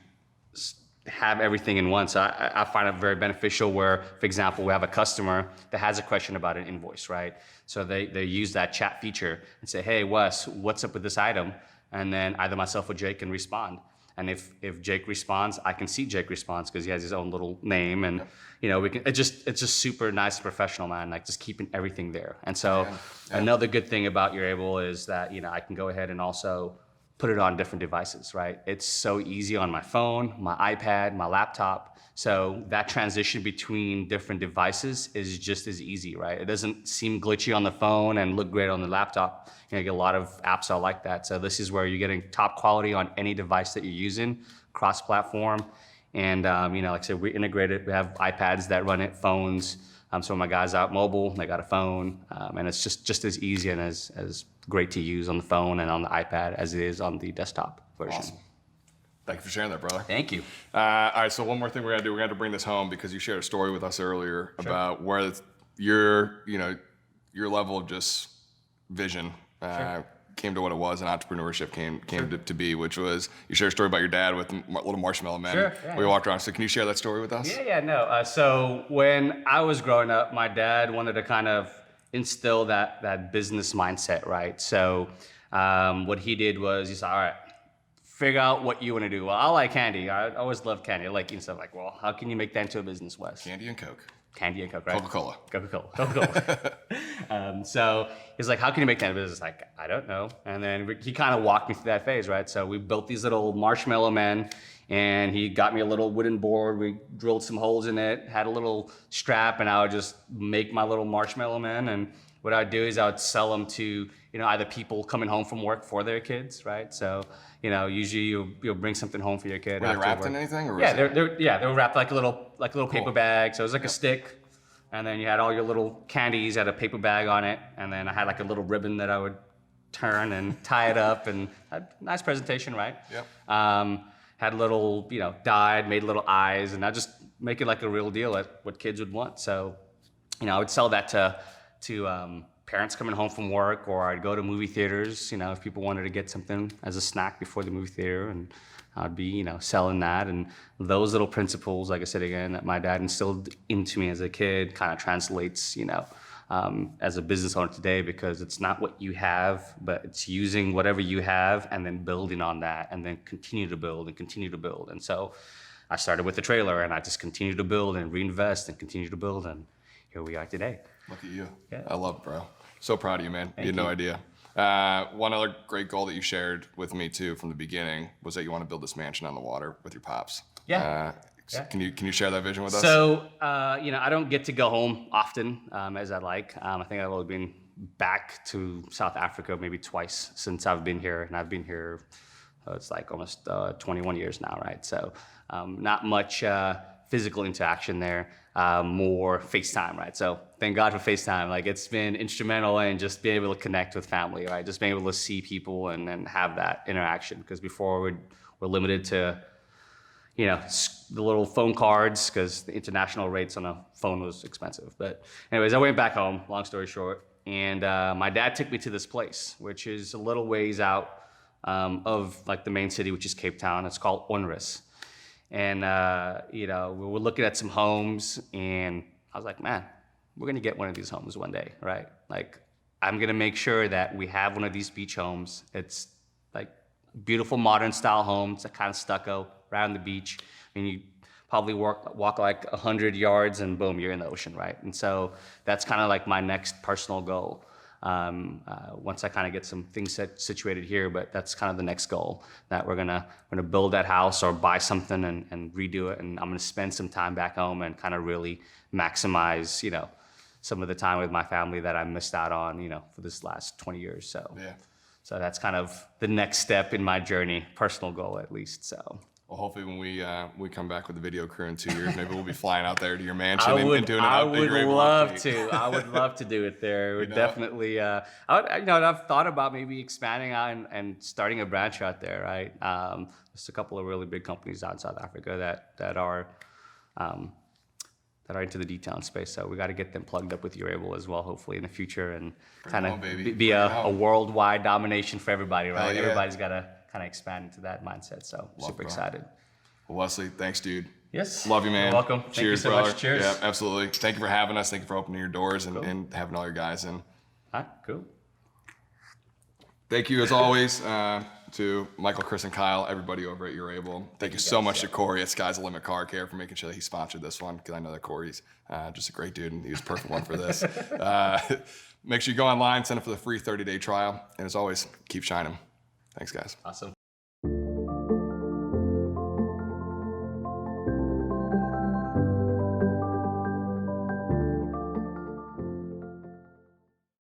[SPEAKER 2] have everything in one. So I find it very beneficial where, for example, we have a customer that has a question about an invoice, right? So they use that chat feature and say, hey, Wes, what's up with this item? And then either myself or Jake can respond. And if Jake responds, I can see Jake responds because he has his own little name, and it's just super nice and professional, man. Like just keeping everything there. And so another good thing about You're Able is that I can go ahead and also put it on different devices, right? It's so easy on my phone, my iPad, my laptop. So that transition between different devices is just as easy, right? It doesn't seem glitchy on the phone and look great on the laptop. You get a lot of apps that are like that. So this is where you're getting top quality on any device that you're using, cross-platform. And like I said, we integrated. We have iPads that run it, phones. Some of my guys out mobile, they got a phone. And it's just as easy and as great to use on the phone and on the iPad as it is on the desktop version.
[SPEAKER 1] Awesome. Thank you for sharing that, brother.
[SPEAKER 2] Thank you.
[SPEAKER 1] All right, so one more thing we're gonna do. We're gonna have to bring this home because you shared a story with us earlier about where your level of just vision came to what it was, and entrepreneurship came to be, which was you shared a story about your dad with little marshmallow men.
[SPEAKER 2] Sure.
[SPEAKER 1] We walked around. So can you share that story with us?
[SPEAKER 2] No. So when I was growing up, my dad wanted to kind of instill that business mindset, right? So what he did was he said, all right, figure out what you want to do. Well, I like candy. I always loved candy. I like eating stuff. Like, well, how can you make that into a business, Wes?
[SPEAKER 1] Candy and Coke.
[SPEAKER 2] Candy and Coke, right?
[SPEAKER 1] Coca-Cola.
[SPEAKER 2] So he's like, how can you make that a business? Like, I don't know. And then he kind of walked me through that phase, right? So we built these little marshmallow men, and he got me a little wooden board. We drilled some holes in it, had a little strap, and I would just make my little marshmallow men. And what I'd do is I would sell them to, either people coming home from work for their kids, right? So, usually you'll bring something home for your kid.
[SPEAKER 1] Were they wrapped in anything? Or
[SPEAKER 2] they were wrapped like a little paper bag. So it was like a stick, and then you had all your little candies, had a paper bag on it, and then I had like a little ribbon that I would turn and tie it up, and had a nice presentation, right?
[SPEAKER 1] Yep.
[SPEAKER 2] Had a little, dyed, made little eyes, and I just make it like a real deal at what kids would want. So, I would sell that to parents coming home from work, or I'd go to movie theaters, if people wanted to get something as a snack before the movie theater, and I'd be, selling that. And those little principles, like I said again, that my dad instilled into me as a kid kind of translates, as a business owner today, because it's not what you have, but it's using whatever you have and then building on that, and then continue to build and continue to build. And so I started with the trailer, and I just continued to build and reinvest and continue to build, and here we are today.
[SPEAKER 1] Look at you.
[SPEAKER 2] Yeah.
[SPEAKER 1] I love it, bro. So proud of you, man. You had no idea. One other great goal that you shared with me too from the beginning was that you want to build this mansion on the water with your pops.
[SPEAKER 2] Yeah. Yeah.
[SPEAKER 1] Can you share that vision with us?
[SPEAKER 2] So, I don't get to go home often as I'd like. I think I've only been back to South Africa maybe twice since I've been here, and I've been here, it's like almost 21 years now, right? So, not much physical interaction there, more FaceTime, right? So, thank God for FaceTime. Like, it's been instrumental in just being able to connect with family, right? Just being able to see people and have that interaction. Because before we're limited to the little phone cards because the international rates on a phone was expensive. But anyways, I went back home, long story short, and my dad took me to this place, which is a little ways out of like the main city, which is Cape Town. It's called Onrus. And, we were looking at some homes, and I was like, man, we're going to get one of these homes one day, right? Like, I'm going to make sure that we have one of these beach homes. It's like beautiful modern style home. It's kind of stucco around the beach. I mean, you probably walk like 100 yards and boom, you're in the ocean, right? And so that's kind of like my next personal goal. Once I kind of get some things situated here, but that's kind of the next goal, that we're gonna build that house or buy something and redo it. And I'm gonna spend some time back home and kind of really maximize, some of the time with my family that I missed out on, for this last 20 years. So,
[SPEAKER 1] Yeah.
[SPEAKER 2] So that's kind of the next step in my journey, personal goal at least. So.
[SPEAKER 1] Well, hopefully when we come back with the video crew in 2 years, maybe we'll be flying out there to your mansion and doing it.
[SPEAKER 2] I would love to. I would love to do it there. It would definitely. I've thought about maybe expanding out and starting a branch out there. Right. There's a couple of really big companies out in South Africa that are into the detailing space. So we got to get them plugged up with your able as well, hopefully in the future, and kind of be a worldwide domination for everybody. Right.
[SPEAKER 1] Yeah.
[SPEAKER 2] Everybody's got to kind of expand into that mindset. So super excited.
[SPEAKER 1] Well, Wesley, thanks, dude.
[SPEAKER 2] Yes.
[SPEAKER 1] Love you, man.
[SPEAKER 2] You're welcome.
[SPEAKER 1] Cheers,
[SPEAKER 2] Thank you so
[SPEAKER 1] brother.
[SPEAKER 2] much. Cheers.
[SPEAKER 1] Yeah, absolutely. Thank you for having us. Thank you for opening your doors and having all your guys in.
[SPEAKER 2] All right, cool.
[SPEAKER 1] Thank you, as always, to Michael, Chris, and Kyle, everybody over at Your Able. Thank you so much to Corey at Sky's the Limit Car Care for making sure that he sponsored this one, because I know that Corey's just a great dude, and he was a perfect one for this. Make sure you go online, sign up for the free 30-day trial, and as always, keep shining. Thanks, guys.
[SPEAKER 2] Awesome.